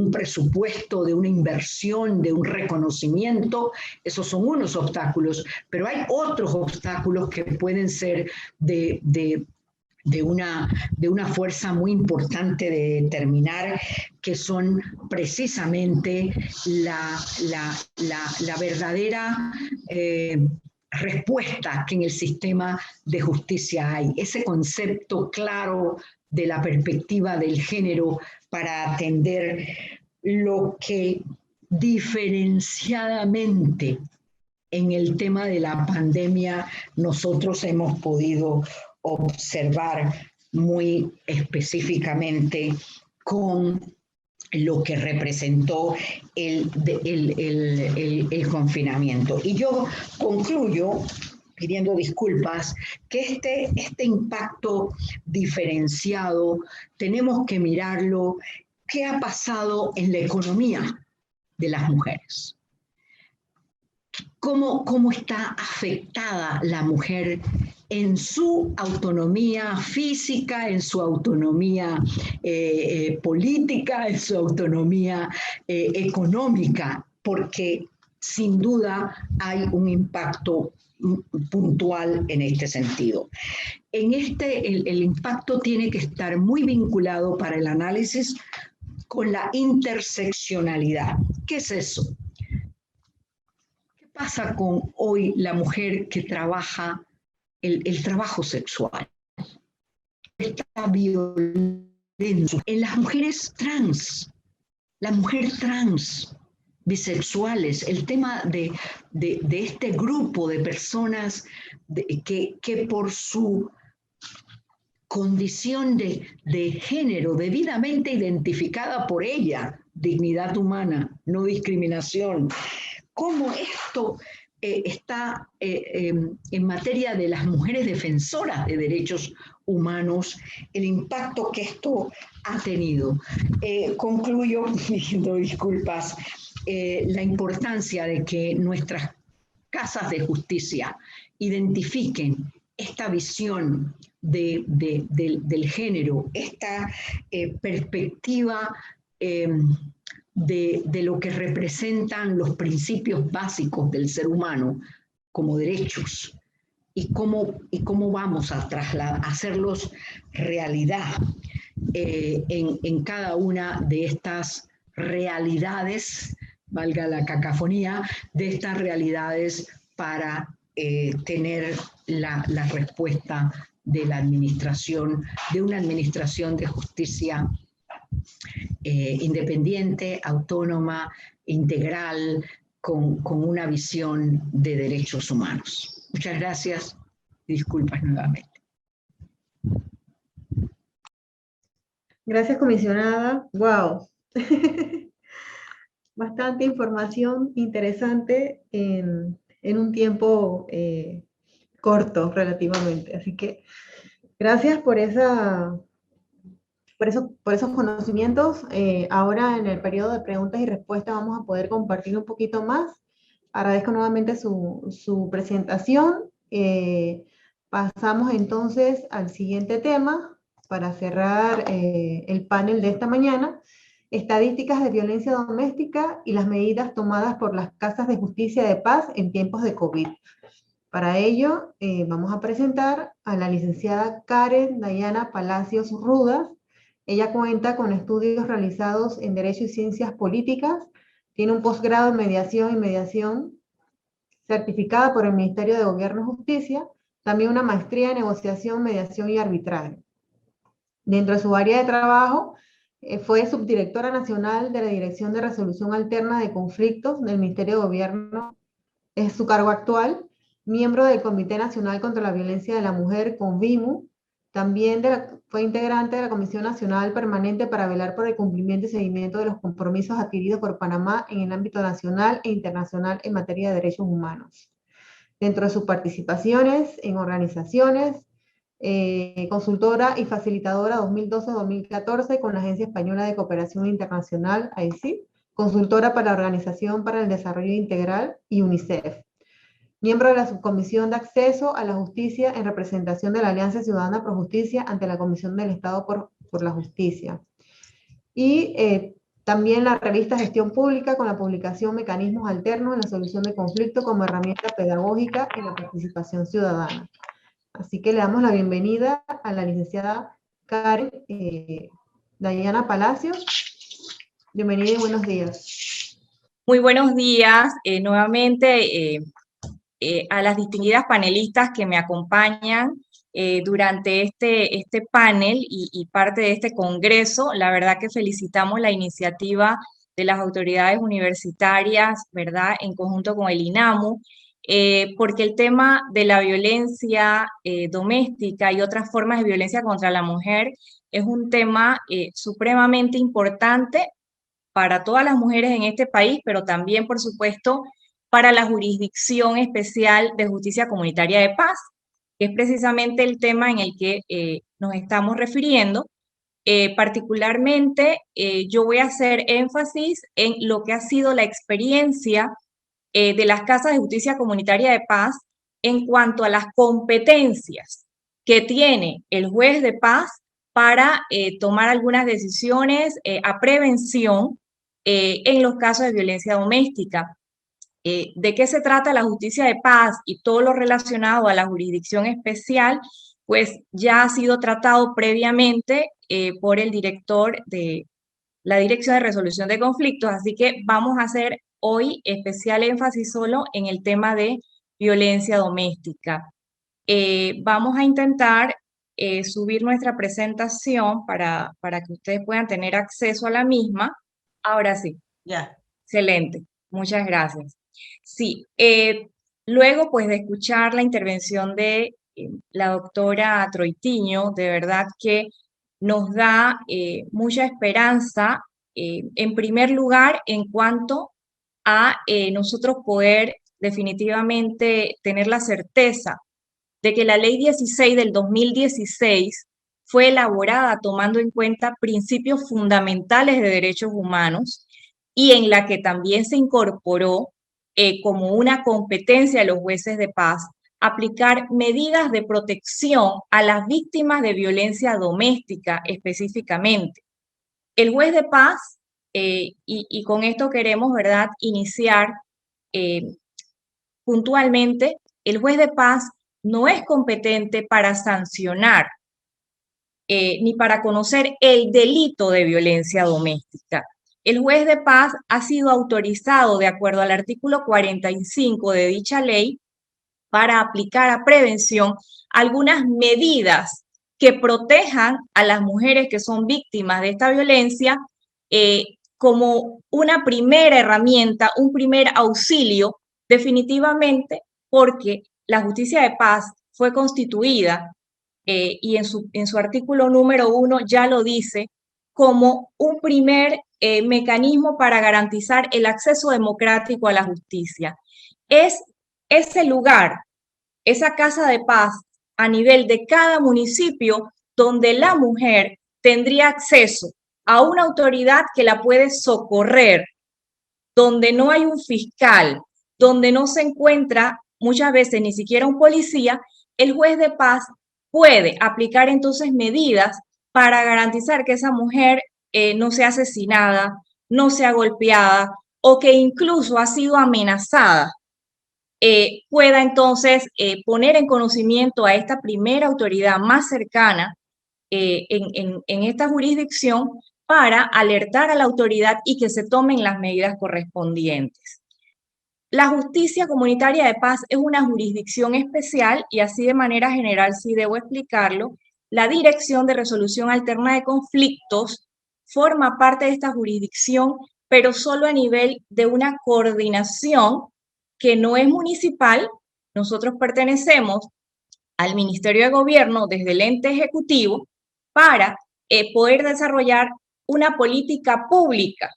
presupuesto, de una inversión, de un reconocimiento. Esos son unos obstáculos, pero hay otros obstáculos que pueden ser de una fuerza muy importante de determinar, que son precisamente la verdadera respuesta que en el sistema de justicia hay. Ese concepto claro de la perspectiva del género para atender lo que diferenciadamente en el tema de la pandemia nosotros hemos podido observar muy específicamente con lo que representó el confinamiento. Y yo concluyo pidiendo disculpas que este impacto diferenciado tenemos que mirarlo, qué ha pasado en la economía de las mujeres. ¿Cómo está afectada la mujer en su autonomía física, en su autonomía política, en su autonomía económica? Porque sin duda hay un impacto puntual en este sentido. El impacto tiene que estar muy vinculado para el análisis con la interseccionalidad. ¿Qué es eso? ¿Qué pasa con hoy la mujer que trabaja el trabajo sexual? Esta violencia en las mujeres trans, la mujer trans, bisexuales, el tema de este grupo de personas que por su condición de género debidamente identificada por ella, dignidad humana, no discriminación. ¿Cómo esto está en materia de las mujeres defensoras de derechos humanos, el impacto que esto ha tenido? Concluyo pidiendo disculpas, la importancia de que nuestras casas de justicia identifiquen esta visión del género, esta perspectiva de lo que representan los principios básicos del ser humano como derechos y cómo vamos a hacerlos realidad en cada una de estas realidades, valga la cacofonía, de estas realidades para tener la respuesta de la administración, de una administración de justicia independiente, autónoma, integral, con una visión de derechos humanos. Muchas gracias y disculpas nuevamente. Gracias, comisionada. Wow. Bastante información interesante en un tiempo corto relativamente. Así que gracias por esos conocimientos. Ahora en el periodo de preguntas y respuestas vamos a poder compartir un poquito más. Agradezco nuevamente su presentación. Pasamos entonces al siguiente tema para cerrar el panel de esta mañana. Estadísticas de violencia doméstica y las medidas tomadas por las casas de justicia de paz en tiempos de COVID. Para ello, vamos a presentar a la licenciada Karen Dayana Palacios Rudas. Ella cuenta con estudios realizados en Derecho y Ciencias Políticas, tiene un posgrado en Mediación certificada por el Ministerio de Gobierno y Justicia, también una maestría en Negociación, Mediación y Arbitraje. Dentro de su área de trabajo, fue subdirectora nacional de la Dirección de Resolución Alterna de Conflictos del Ministerio de Gobierno, es su cargo actual, miembro del Comité Nacional contra la Violencia de la Mujer, CONVIMU, también fue integrante de la Comisión Nacional Permanente para velar por el cumplimiento y seguimiento de los compromisos adquiridos por Panamá en el ámbito nacional e internacional en materia de derechos humanos. Dentro de sus participaciones en organizaciones, consultora y facilitadora 2012-2014 con la Agencia Española de Cooperación Internacional, AECI, consultora para la Organización para el Desarrollo Integral y UNICEF. Miembro de la Subcomisión de Acceso a la Justicia en representación de la Alianza Ciudadana por Justicia ante la Comisión del Estado por la Justicia. Y también la revista Gestión Pública con la publicación Mecanismos Alternos en la Solución de Conflictos como herramienta pedagógica en la participación ciudadana. Así que le damos la bienvenida a la licenciada Karen Dayana Palacios. Bienvenida y buenos días. Muy buenos días nuevamente a las distinguidas panelistas que me acompañan durante este panel y parte de este congreso. La verdad que felicitamos la iniciativa de las autoridades universitarias, ¿verdad?, en conjunto con el INAMU, porque el tema de la violencia doméstica y otras formas de violencia contra la mujer es un tema supremamente importante para todas las mujeres en este país, pero también, por supuesto, para la Jurisdicción Especial de Justicia Comunitaria de Paz, que es precisamente el tema en el que nos estamos refiriendo. Particularmente, yo voy a hacer énfasis en lo que ha sido la experiencia de las Casas de Justicia Comunitaria de Paz en cuanto a las competencias que tiene el juez de paz para tomar algunas decisiones a prevención en los casos de violencia doméstica. ¿De qué se trata la justicia de paz y todo lo relacionado a la jurisdicción especial? Pues ya ha sido tratado previamente por el director de la Dirección de Resolución de Conflictos, así que vamos a hacer hoy especial énfasis solo en el tema de violencia doméstica. Vamos a intentar subir nuestra presentación para que ustedes puedan tener acceso a la misma. Ahora sí. Ya. Excelente. Muchas gracias. Sí, luego pues de escuchar la intervención de la doctora Troitiño, de verdad que nos da mucha esperanza, en primer lugar, en cuanto a nosotros poder definitivamente tener la certeza de que la Ley 16 del 2016 fue elaborada tomando en cuenta principios fundamentales de derechos humanos y en la que también se incorporó como una competencia de los jueces de paz aplicar medidas de protección a las víctimas de violencia doméstica específicamente. El juez de paz, y con esto queremos, ¿verdad?, iniciar puntualmente, el juez de paz no es competente para sancionar ni para conocer el delito de violencia doméstica. El juez de paz ha sido autorizado, de acuerdo al artículo 45 de dicha ley, para aplicar a prevención algunas medidas que protejan a las mujeres que son víctimas de esta violencia como una primera herramienta, un primer auxilio, definitivamente porque la justicia de paz fue constituida y en su artículo número 1 ya lo dice, como un primer mecanismo para garantizar el acceso democrático a la justicia. Es ese lugar, esa casa de paz a nivel de cada municipio donde la mujer tendría acceso a una autoridad que la puede socorrer, donde no hay un fiscal, donde no se encuentra muchas veces ni siquiera un policía, el juez de paz puede aplicar entonces medidas para garantizar que esa mujer no sea asesinada, no sea golpeada o que incluso ha sido amenazada. Pueda entonces poner en conocimiento a esta primera autoridad más cercana en esta jurisdicción para alertar a la autoridad y que se tomen las medidas correspondientes. La justicia comunitaria de paz es una jurisdicción especial y así de manera general, si debo explicarlo, la Dirección de Resolución Alterna de Conflictos forma parte de esta jurisdicción, pero solo a nivel de una coordinación que no es municipal. Nosotros pertenecemos al Ministerio de Gobierno desde el ente ejecutivo para poder desarrollar una política pública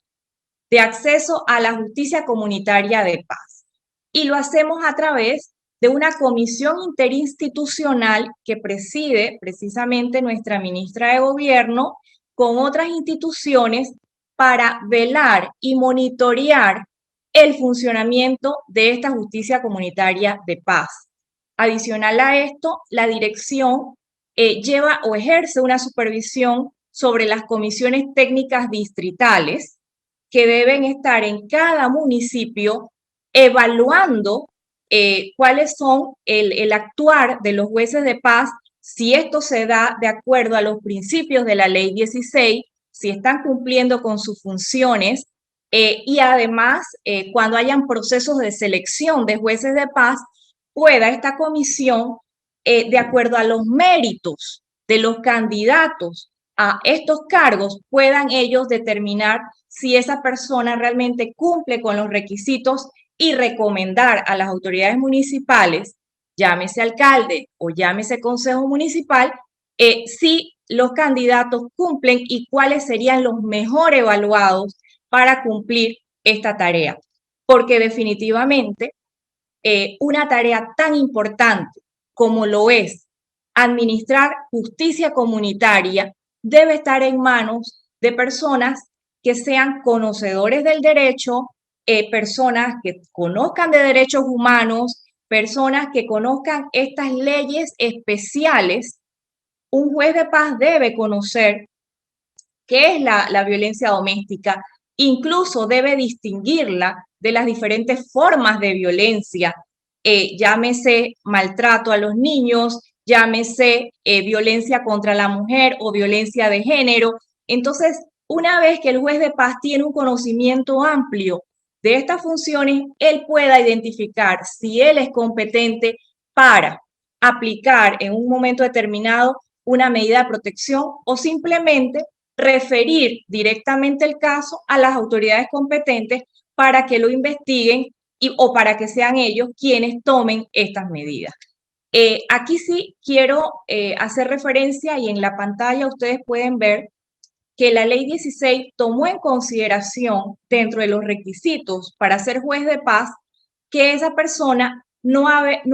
de acceso a la justicia comunitaria de paz. Y lo hacemos a través de una comisión interinstitucional que preside precisamente nuestra ministra de Gobierno con otras instituciones para velar y monitorear el funcionamiento de esta justicia comunitaria de paz. Adicional a esto, la dirección lleva o ejerce una supervisión sobre las comisiones técnicas distritales que deben estar en cada municipio evaluando cuáles son el actuar de los jueces de paz, si esto se da de acuerdo a los principios de la Ley 16, si están cumpliendo con sus funciones y además cuando hayan procesos de selección de jueces de paz, pueda esta comisión, de acuerdo a los méritos de los candidatos a estos cargos, puedan ellos determinar si esa persona realmente cumple con los requisitos y recomendar a las autoridades municipales, llámese alcalde o llámese consejo municipal, si los candidatos cumplen y cuáles serían los mejor evaluados para cumplir esta tarea. Porque definitivamente una tarea tan importante como lo es administrar justicia comunitaria debe estar en manos de personas que sean conocedores del derecho, personas que conozcan de derechos humanos, personas que conozcan estas leyes especiales. Un juez de paz debe conocer qué es la violencia doméstica, incluso debe distinguirla de las diferentes formas de violencia, llámese maltrato a los niños, llámese violencia contra la mujer o violencia de género. Entonces, una vez que el juez de paz tiene un conocimiento amplio de estas funciones, él pueda identificar si él es competente para aplicar en un momento determinado una medida de protección o simplemente referir directamente el caso a las autoridades competentes para que lo investiguen o para que sean ellos quienes tomen estas medidas. Aquí sí quiero hacer referencia, y en la pantalla ustedes pueden ver que la Ley 16 tomó en consideración, dentro de los requisitos para ser juez de paz, que esa persona no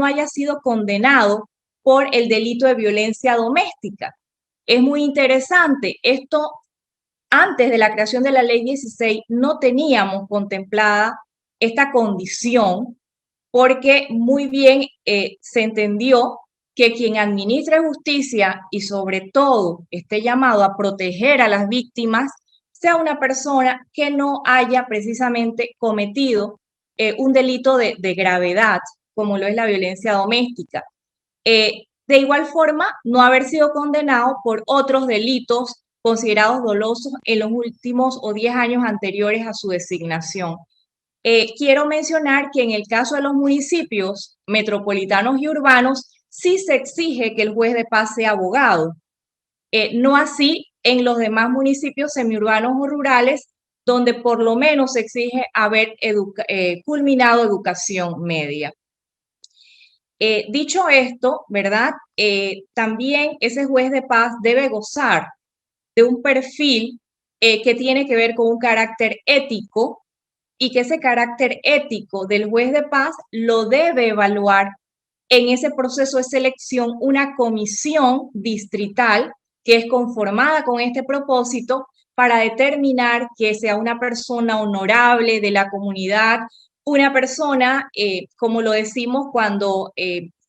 haya sido condenado por el delito de violencia doméstica. Es muy interesante. Esto, antes de la creación de la Ley 16, no teníamos contemplada esta condición, porque muy bien se entendió que quien administre justicia y sobre todo esté llamado a proteger a las víctimas sea una persona que no haya precisamente cometido un delito de gravedad, como lo es la violencia doméstica. De igual forma, no haber sido condenado por otros delitos considerados dolosos en los últimos o 10 años anteriores a su designación. Quiero mencionar que en el caso de los municipios metropolitanos y urbanos, sí se exige que el juez de paz sea abogado. No así en los demás municipios semiurbanos o rurales, donde por lo menos se exige haber culminado educación media. Dicho esto, ¿verdad? También ese juez de paz debe gozar de un perfil que tiene que ver con un carácter ético, y que ese carácter ético del juez de paz lo debe evaluar en ese proceso de selección una comisión distrital que es conformada con este propósito para determinar que sea una persona honorable de la comunidad, una persona, como lo decimos cuando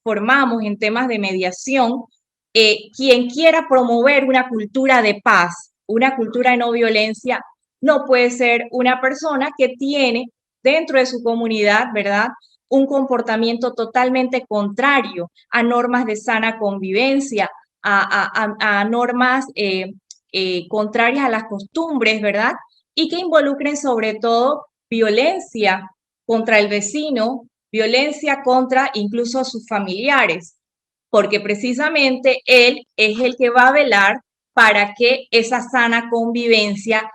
formamos en temas de mediación, quien quiera promover una cultura de paz, una cultura de no violencia. No puede ser una persona que tiene dentro de su comunidad, ¿verdad?, un comportamiento totalmente contrario a normas de sana convivencia, a normas contrarias a las costumbres, ¿verdad?, y que involucren sobre todo violencia contra el vecino, violencia contra incluso sus familiares, porque precisamente él es el que va a velar para que esa sana convivencia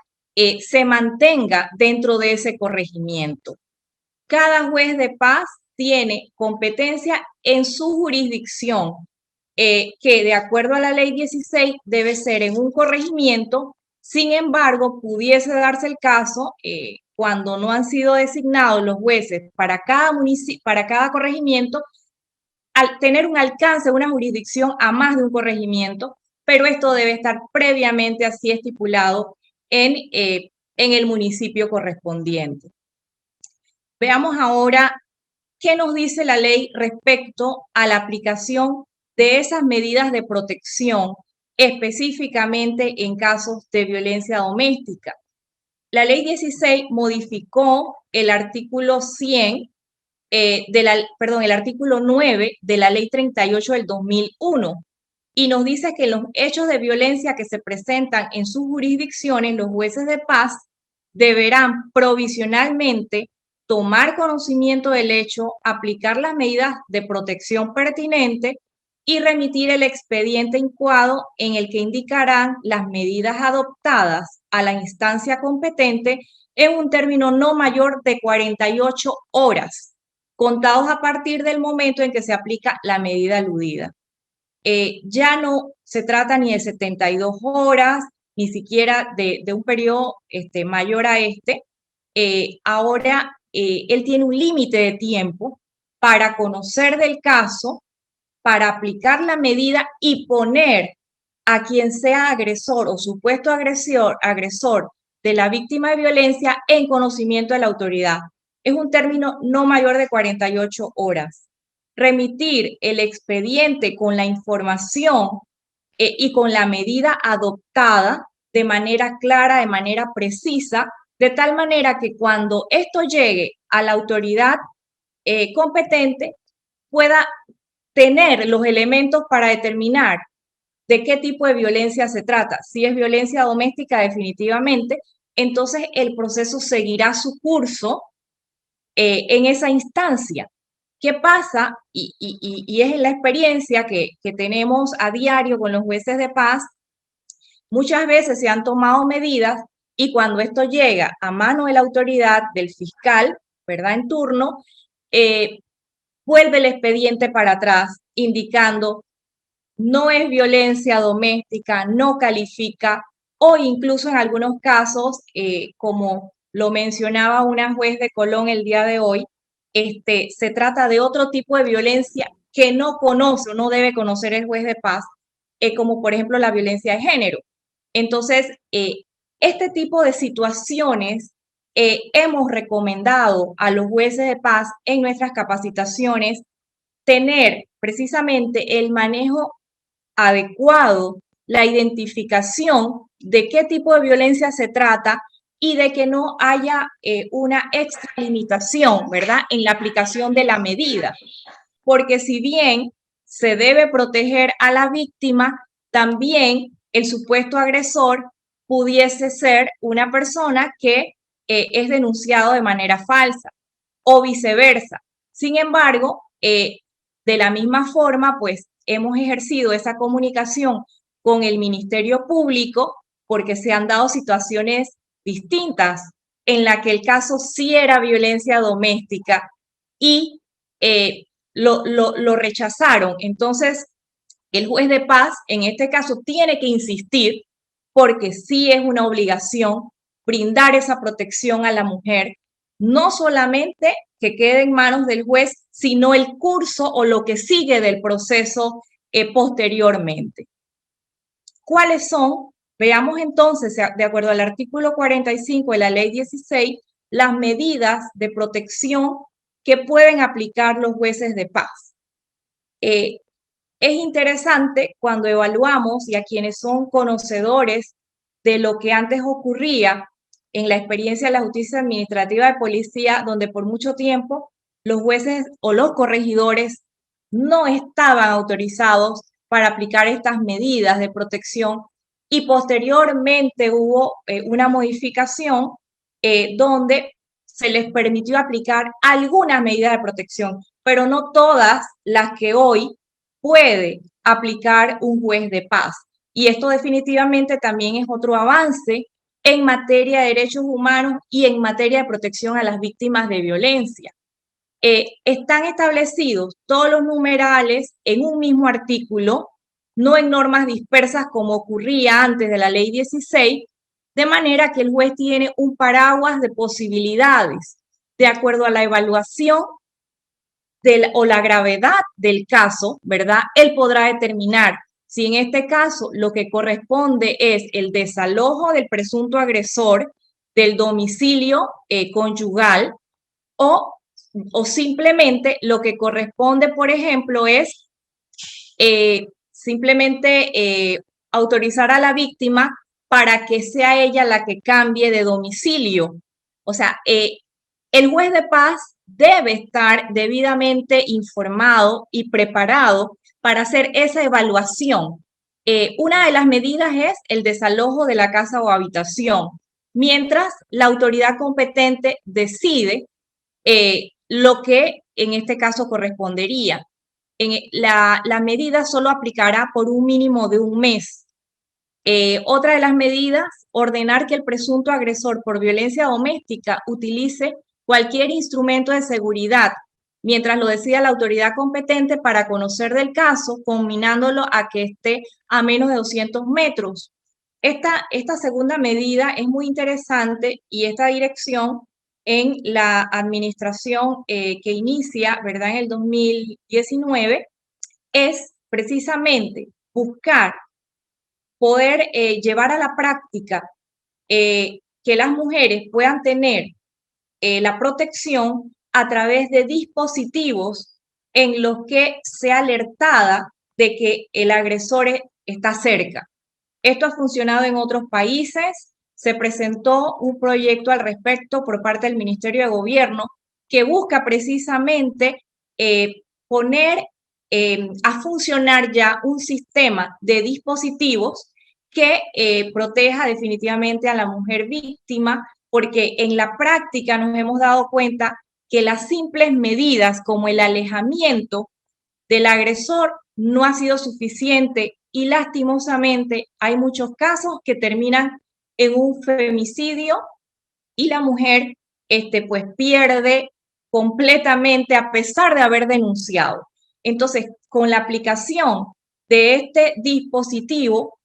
se mantenga dentro de ese corregimiento. Cada juez de paz tiene competencia en su jurisdicción, que de acuerdo a la ley 16 debe ser en un corregimiento. Sin embargo, pudiese darse el caso, cuando no han sido designados los jueces para cada corregimiento, al tener un alcance, una jurisdicción a más de un corregimiento, pero esto debe estar previamente así estipulado en el municipio correspondiente. Veamos ahora qué nos dice la ley respecto a la aplicación de esas medidas de protección, específicamente en casos de violencia doméstica. La ley 16 modificó el artículo 100, el artículo 9 de la ley 38 del 2001, y nos dice que los hechos de violencia que se presentan en sus jurisdicciones, los jueces de paz deberán provisionalmente tomar conocimiento del hecho, aplicar las medidas de protección pertinentes y remitir el expediente incoado en el que indicarán las medidas adoptadas a la instancia competente en un término no mayor de 48 horas, contados a partir del momento en que se aplica la medida aludida. Ya no se trata ni de 72 horas, ni siquiera de un periodo mayor a este. Ahora él tiene un límite de tiempo para conocer del caso, para aplicar la medida y poner a quien sea agresor o supuesto agresor de la víctima de violencia en conocimiento de la autoridad. Es un término no mayor de 48 horas. Remitir el expediente con la información y con la medida adoptada de manera clara, de manera precisa, de tal manera que cuando esto llegue a la autoridad competente pueda tener los elementos para determinar de qué tipo de violencia se trata. Si es violencia doméstica, definitivamente, entonces el proceso seguirá su curso en esa instancia. ¿Qué pasa? Y es la experiencia que tenemos a diario con los jueces de paz. Muchas veces se han tomado medidas y cuando esto llega a mano de la autoridad, del fiscal, ¿verdad?, en turno, vuelve el expediente para atrás indicando no es violencia doméstica, no califica, o incluso en algunos casos, como lo mencionaba una juez de Colón el día de hoy, se trata de otro tipo de violencia que no conoce o no debe conocer el juez de paz, como por ejemplo la violencia de género. Entonces, este tipo de situaciones hemos recomendado a los jueces de paz en nuestras capacitaciones tener precisamente el manejo adecuado, la identificación de qué tipo de violencia se trata y de que no haya una extralimitación, ¿verdad?, en la aplicación de la medida. Porque si bien se debe proteger a la víctima, también el supuesto agresor pudiese ser una persona que es denunciado de manera falsa o viceversa. Sin embargo, de la misma forma, pues hemos ejercido esa comunicación con el Ministerio Público porque se han dado situaciones distintas en la que el caso sí era violencia doméstica y lo rechazaron. Entonces, el juez de paz, en este caso, tiene que insistir porque sí es una obligación brindar esa protección a la mujer, no solamente que quede en manos del juez, sino el curso o lo que sigue del proceso posteriormente. ¿Cuáles son? Veamos entonces, de acuerdo al artículo 45 de la Ley 16, las medidas de protección que pueden aplicar los jueces de paz. Es interesante cuando evaluamos, y a quienes son conocedores de lo que antes ocurría en la experiencia de la justicia administrativa de policía, donde por mucho tiempo los jueces o los corregidores no estaban autorizados para aplicar estas medidas de protección, y posteriormente hubo una modificación donde se les permitió aplicar algunas medidas de protección, pero no todas las que hoy puede aplicar un juez de paz. Y esto definitivamente también es otro avance en materia de derechos humanos y en materia de protección a las víctimas de violencia. Están establecidos todos los numerales en un mismo artículo, no en normas dispersas como ocurría antes de la Ley 16, de manera que el juez tiene un paraguas de posibilidades de acuerdo a la evaluación o la gravedad del caso, ¿verdad? Él podrá determinar si en este caso lo que corresponde es el desalojo del presunto agresor del domicilio conyugal o simplemente lo que corresponde, por ejemplo, es simplemente autorizar a la víctima para que sea ella la que cambie de domicilio. O sea, el juez de paz debe estar debidamente informado y preparado para hacer esa evaluación. Una de las medidas es el desalojo de la casa o habitación, mientras la autoridad competente decide lo que en este caso correspondería. La medida solo aplicará por un mínimo de un mes. Otra de las medidas, ordenar que el presunto agresor por violencia doméstica utilice cualquier instrumento de seguridad, mientras lo decida la autoridad competente para conocer del caso, combinándolo a que esté a menos de 200 metros. Esta segunda medida es muy interesante y esta dirección en la administración que inicia, ¿verdad?, en el 2019, es precisamente buscar poder llevar a la práctica que las mujeres puedan tener la protección a través de dispositivos en los que sea alertada de que el agresor está cerca. Esto ha funcionado en otros países. Se presentó un proyecto al respecto por parte del Ministerio de Gobierno que busca precisamente poner a funcionar ya un sistema de dispositivos que proteja definitivamente a la mujer víctima, porque en la práctica nos hemos dado cuenta que las simples medidas como el alejamiento del agresor no ha sido suficiente y lastimosamente hay muchos casos que terminan en un femicidio y la mujer pues pierde completamente a pesar de haber denunciado. Entonces, con la aplicación de este dispositivo,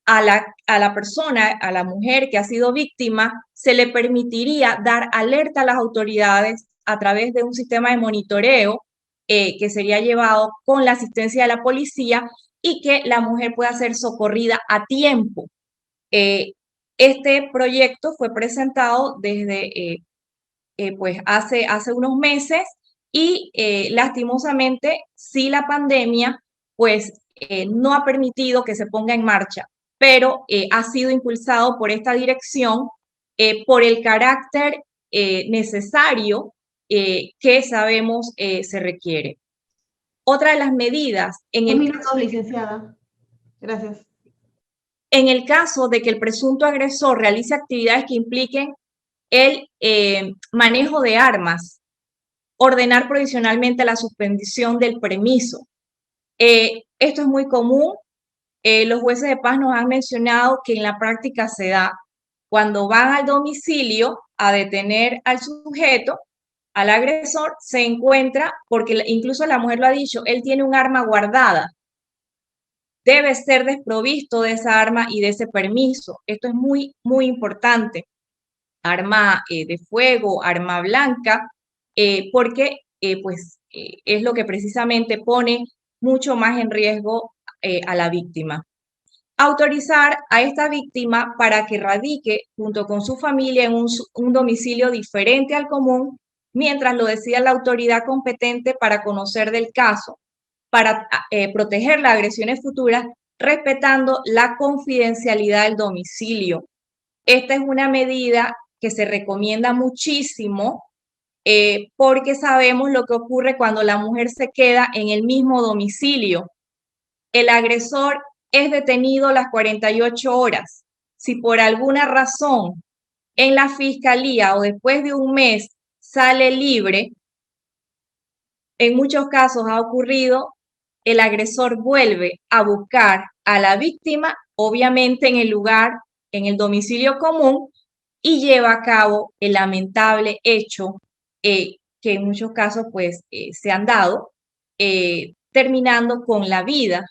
a la persona, a la mujer que ha sido víctima, se le permitiría dar alerta a las autoridades a través de un sistema de monitoreo que sería llevado con la asistencia de la policía y que la mujer pueda ser socorrida a tiempo. Este proyecto fue presentado desde pues hace unos meses y lastimosamente sí la pandemia pues no ha permitido que se ponga en marcha, pero ha sido impulsado por esta dirección por el carácter necesario que sabemos se requiere. Otra de las medidas en el minuto, licenciada. Gracias. En el caso de que el presunto agresor realice actividades que impliquen el manejo de armas, ordenar provisionalmente la suspensión del permiso. Esto es muy común. Los jueces de paz nos han mencionado que en la práctica se da cuando van al domicilio a detener al sujeto, al agresor, se encuentra, porque incluso la mujer lo ha dicho, él tiene un arma guardada. Debe ser desprovisto de esa arma y de ese permiso. Esto es muy, muy importante. Arma de fuego, arma blanca, porque es lo que precisamente pone mucho más en riesgo a la víctima. Autorizar a esta víctima para que radique junto con su familia en un domicilio diferente al común, mientras lo decida la autoridad competente para conocer del caso, para proteger las agresiones futuras, respetando la confidencialidad del domicilio. Esta es una medida que se recomienda muchísimo porque sabemos lo que ocurre cuando la mujer se queda en el mismo domicilio. El agresor es detenido las 48 horas. Si por alguna razón en la fiscalía o después de un mes sale libre, en muchos casos ha ocurrido, el agresor vuelve a buscar a la víctima, obviamente en el lugar, en el domicilio común, y lleva a cabo el lamentable hecho que en muchos casos pues se han dado, terminando con la vida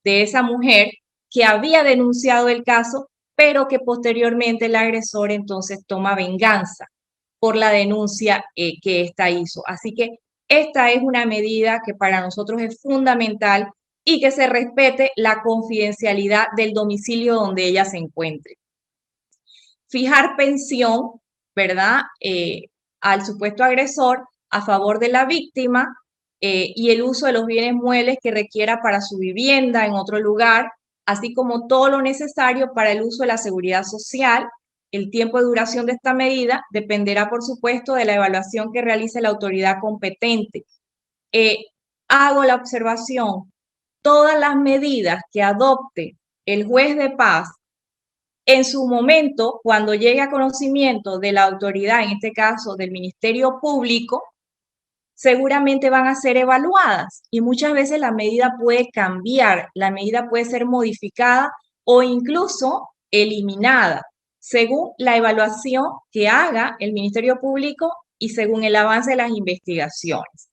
de esa mujer que había denunciado el caso, pero que posteriormente el agresor entonces toma venganza por la denuncia que ésta hizo. Así que esta es una medida que para nosotros es fundamental y que se respete la confidencialidad del domicilio donde ella se encuentre. Fijar pensión, ¿verdad? Al supuesto agresor a favor de la víctima y el uso de los bienes muebles que requiera para su vivienda en otro lugar, así como todo lo necesario para el uso de la seguridad social. El tiempo de duración de esta medida dependerá, por supuesto, de la evaluación que realice la autoridad competente. Hago la observación, todas las medidas que adopte el juez de paz en su momento, cuando llegue a conocimiento de la autoridad, en este caso del Ministerio Público, seguramente van a ser evaluadas y muchas veces la medida puede cambiar, la medida puede ser modificada o incluso eliminada, según la evaluación que haga el Ministerio Público y según el avance de las investigaciones.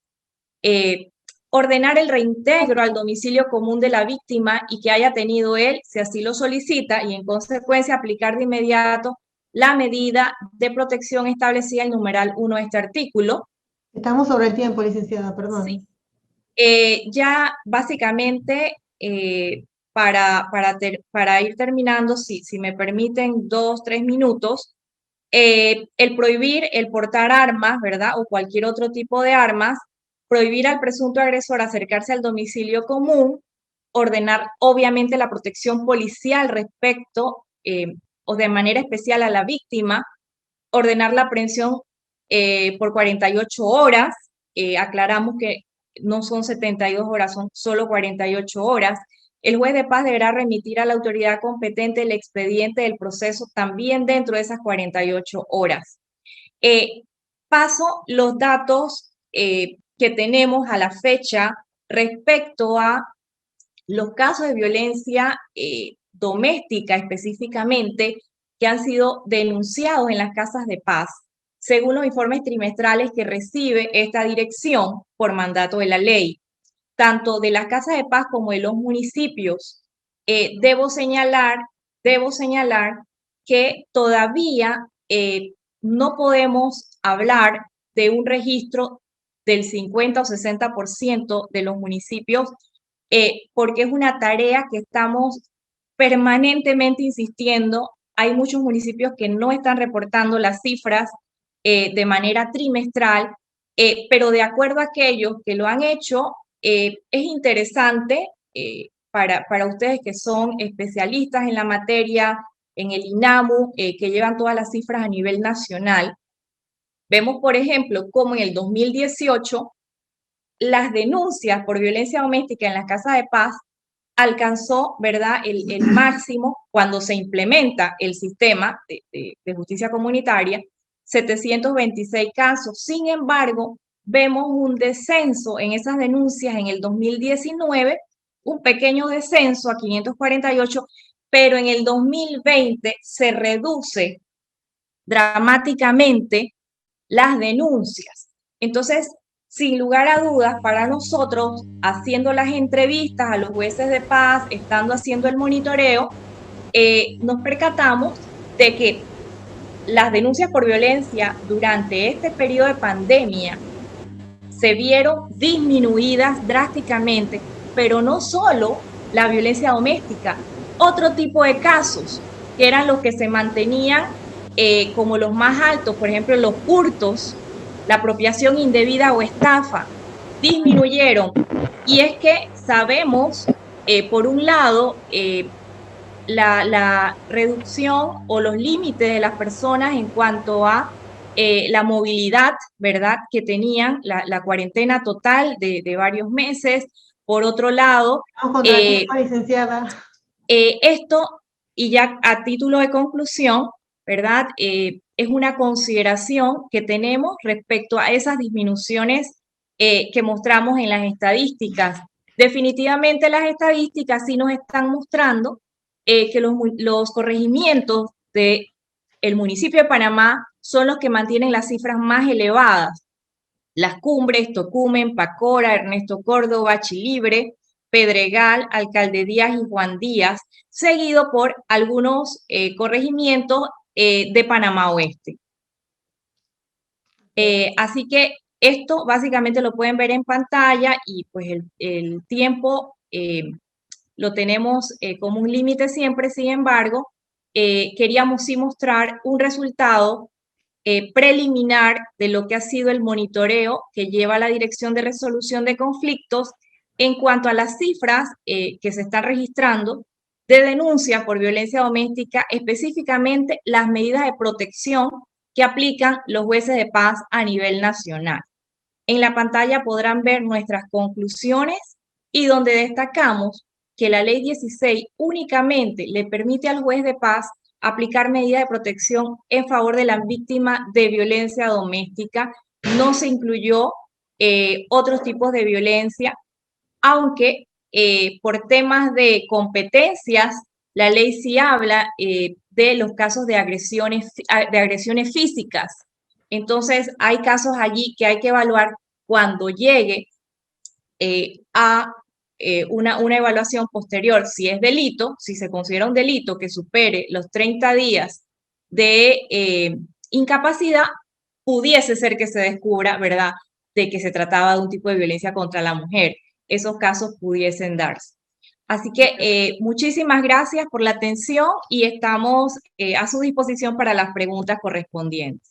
Ordenar el reintegro al domicilio común de la víctima y que haya tenido él, si así lo solicita, y en consecuencia aplicar de inmediato la medida de protección establecida en el numeral 1 de este artículo. Estamos sobre el tiempo, licenciada, perdón. Sí. Ya básicamente, para ir terminando, si me permiten 2-3 minutos, el prohibir el portar armas, ¿verdad? O cualquier otro tipo de armas, prohibir al presunto agresor acercarse al domicilio común, ordenar obviamente la protección policial respecto o de manera especial a la víctima, ordenar la aprehensión por 48 horas, aclaramos que no son 72 horas, son solo 48 horas. El juez de paz deberá remitir a la autoridad competente el expediente del proceso también dentro de esas 48 horas. Paso los datos que tenemos a la fecha respecto a los casos de violencia doméstica específicamente que han sido denunciados en las casas de paz, según los informes trimestrales que recibe esta dirección por mandato de la ley. tanto de las casas de paz como de los municipios, debo señalar que todavía no podemos hablar de un registro del 50 o 60% de los municipios, porque es una tarea que estamos permanentemente insistiendo. Hay muchos municipios que no están reportando las cifras de manera trimestral, pero de acuerdo a aquellos que lo han hecho, es interesante para ustedes que son especialistas en la materia, en el INAMU, que llevan todas las cifras a nivel nacional. Vemos, por ejemplo, cómo en el 2018 las denuncias por violencia doméstica en las casas de paz alcanzó, ¿verdad?, el máximo cuando se implementa el sistema de justicia comunitaria, 726 casos. Sin embargo, vemos un descenso en esas denuncias en el 2019, un pequeño descenso a 548, pero en el 2020 se reduce dramáticamente las denuncias. Entonces, sin lugar a dudas, para nosotros, haciendo las entrevistas a los jueces de paz, estando haciendo el monitoreo, nos percatamos de que las denuncias por violencia durante este periodo de pandemia se vieron disminuidas drásticamente, pero no solo la violencia doméstica, otro tipo de casos que eran los que se mantenían como los más altos, por ejemplo, los hurtos, la apropiación indebida o estafa, disminuyeron. Y es que sabemos, por un lado, la reducción o los límites de las personas en cuanto a la movilidad, ¿verdad?, que tenían, la cuarentena total de varios meses. Por otro lado, licenciada. Esto, y ya a título de conclusión, ¿verdad?, es una consideración que tenemos respecto a esas disminuciones que mostramos en las estadísticas. Definitivamente las estadísticas sí nos están mostrando que los corregimientos del municipio de Panamá son los que mantienen las cifras más elevadas. Las Cumbres, Tocumen, Pacora, Ernesto Córdoba, Chilibre, Pedregal, Alcalde Díaz y Juan Díaz, seguido por algunos corregimientos de Panamá Oeste. Así que esto básicamente lo pueden ver en pantalla y pues el tiempo lo tenemos como un límite siempre. Sin embargo, queríamos sí mostrar un resultado preliminar de lo que ha sido el monitoreo que lleva la Dirección de Resolución de Conflictos en cuanto a las cifras que se están registrando de denuncias por violencia doméstica, específicamente las medidas de protección que aplican los jueces de paz a nivel nacional. En la pantalla podrán ver nuestras conclusiones y donde destacamos que la Ley 16 únicamente le permite al juez de paz aplicar medidas de protección en favor de la víctima de violencia doméstica. No se incluyó otros tipos de violencia, aunque por temas de competencias, la ley sí habla de los casos de agresiones físicas. Entonces, hay casos allí que hay que evaluar cuando llegue a una evaluación posterior. Si es delito, si se considera un delito que supere los 30 días de incapacidad, pudiese ser que se descubra, ¿verdad?, de que se trataba de un tipo de violencia contra la mujer. Esos casos pudiesen darse. Así que muchísimas gracias por la atención y estamos a su disposición para las preguntas correspondientes.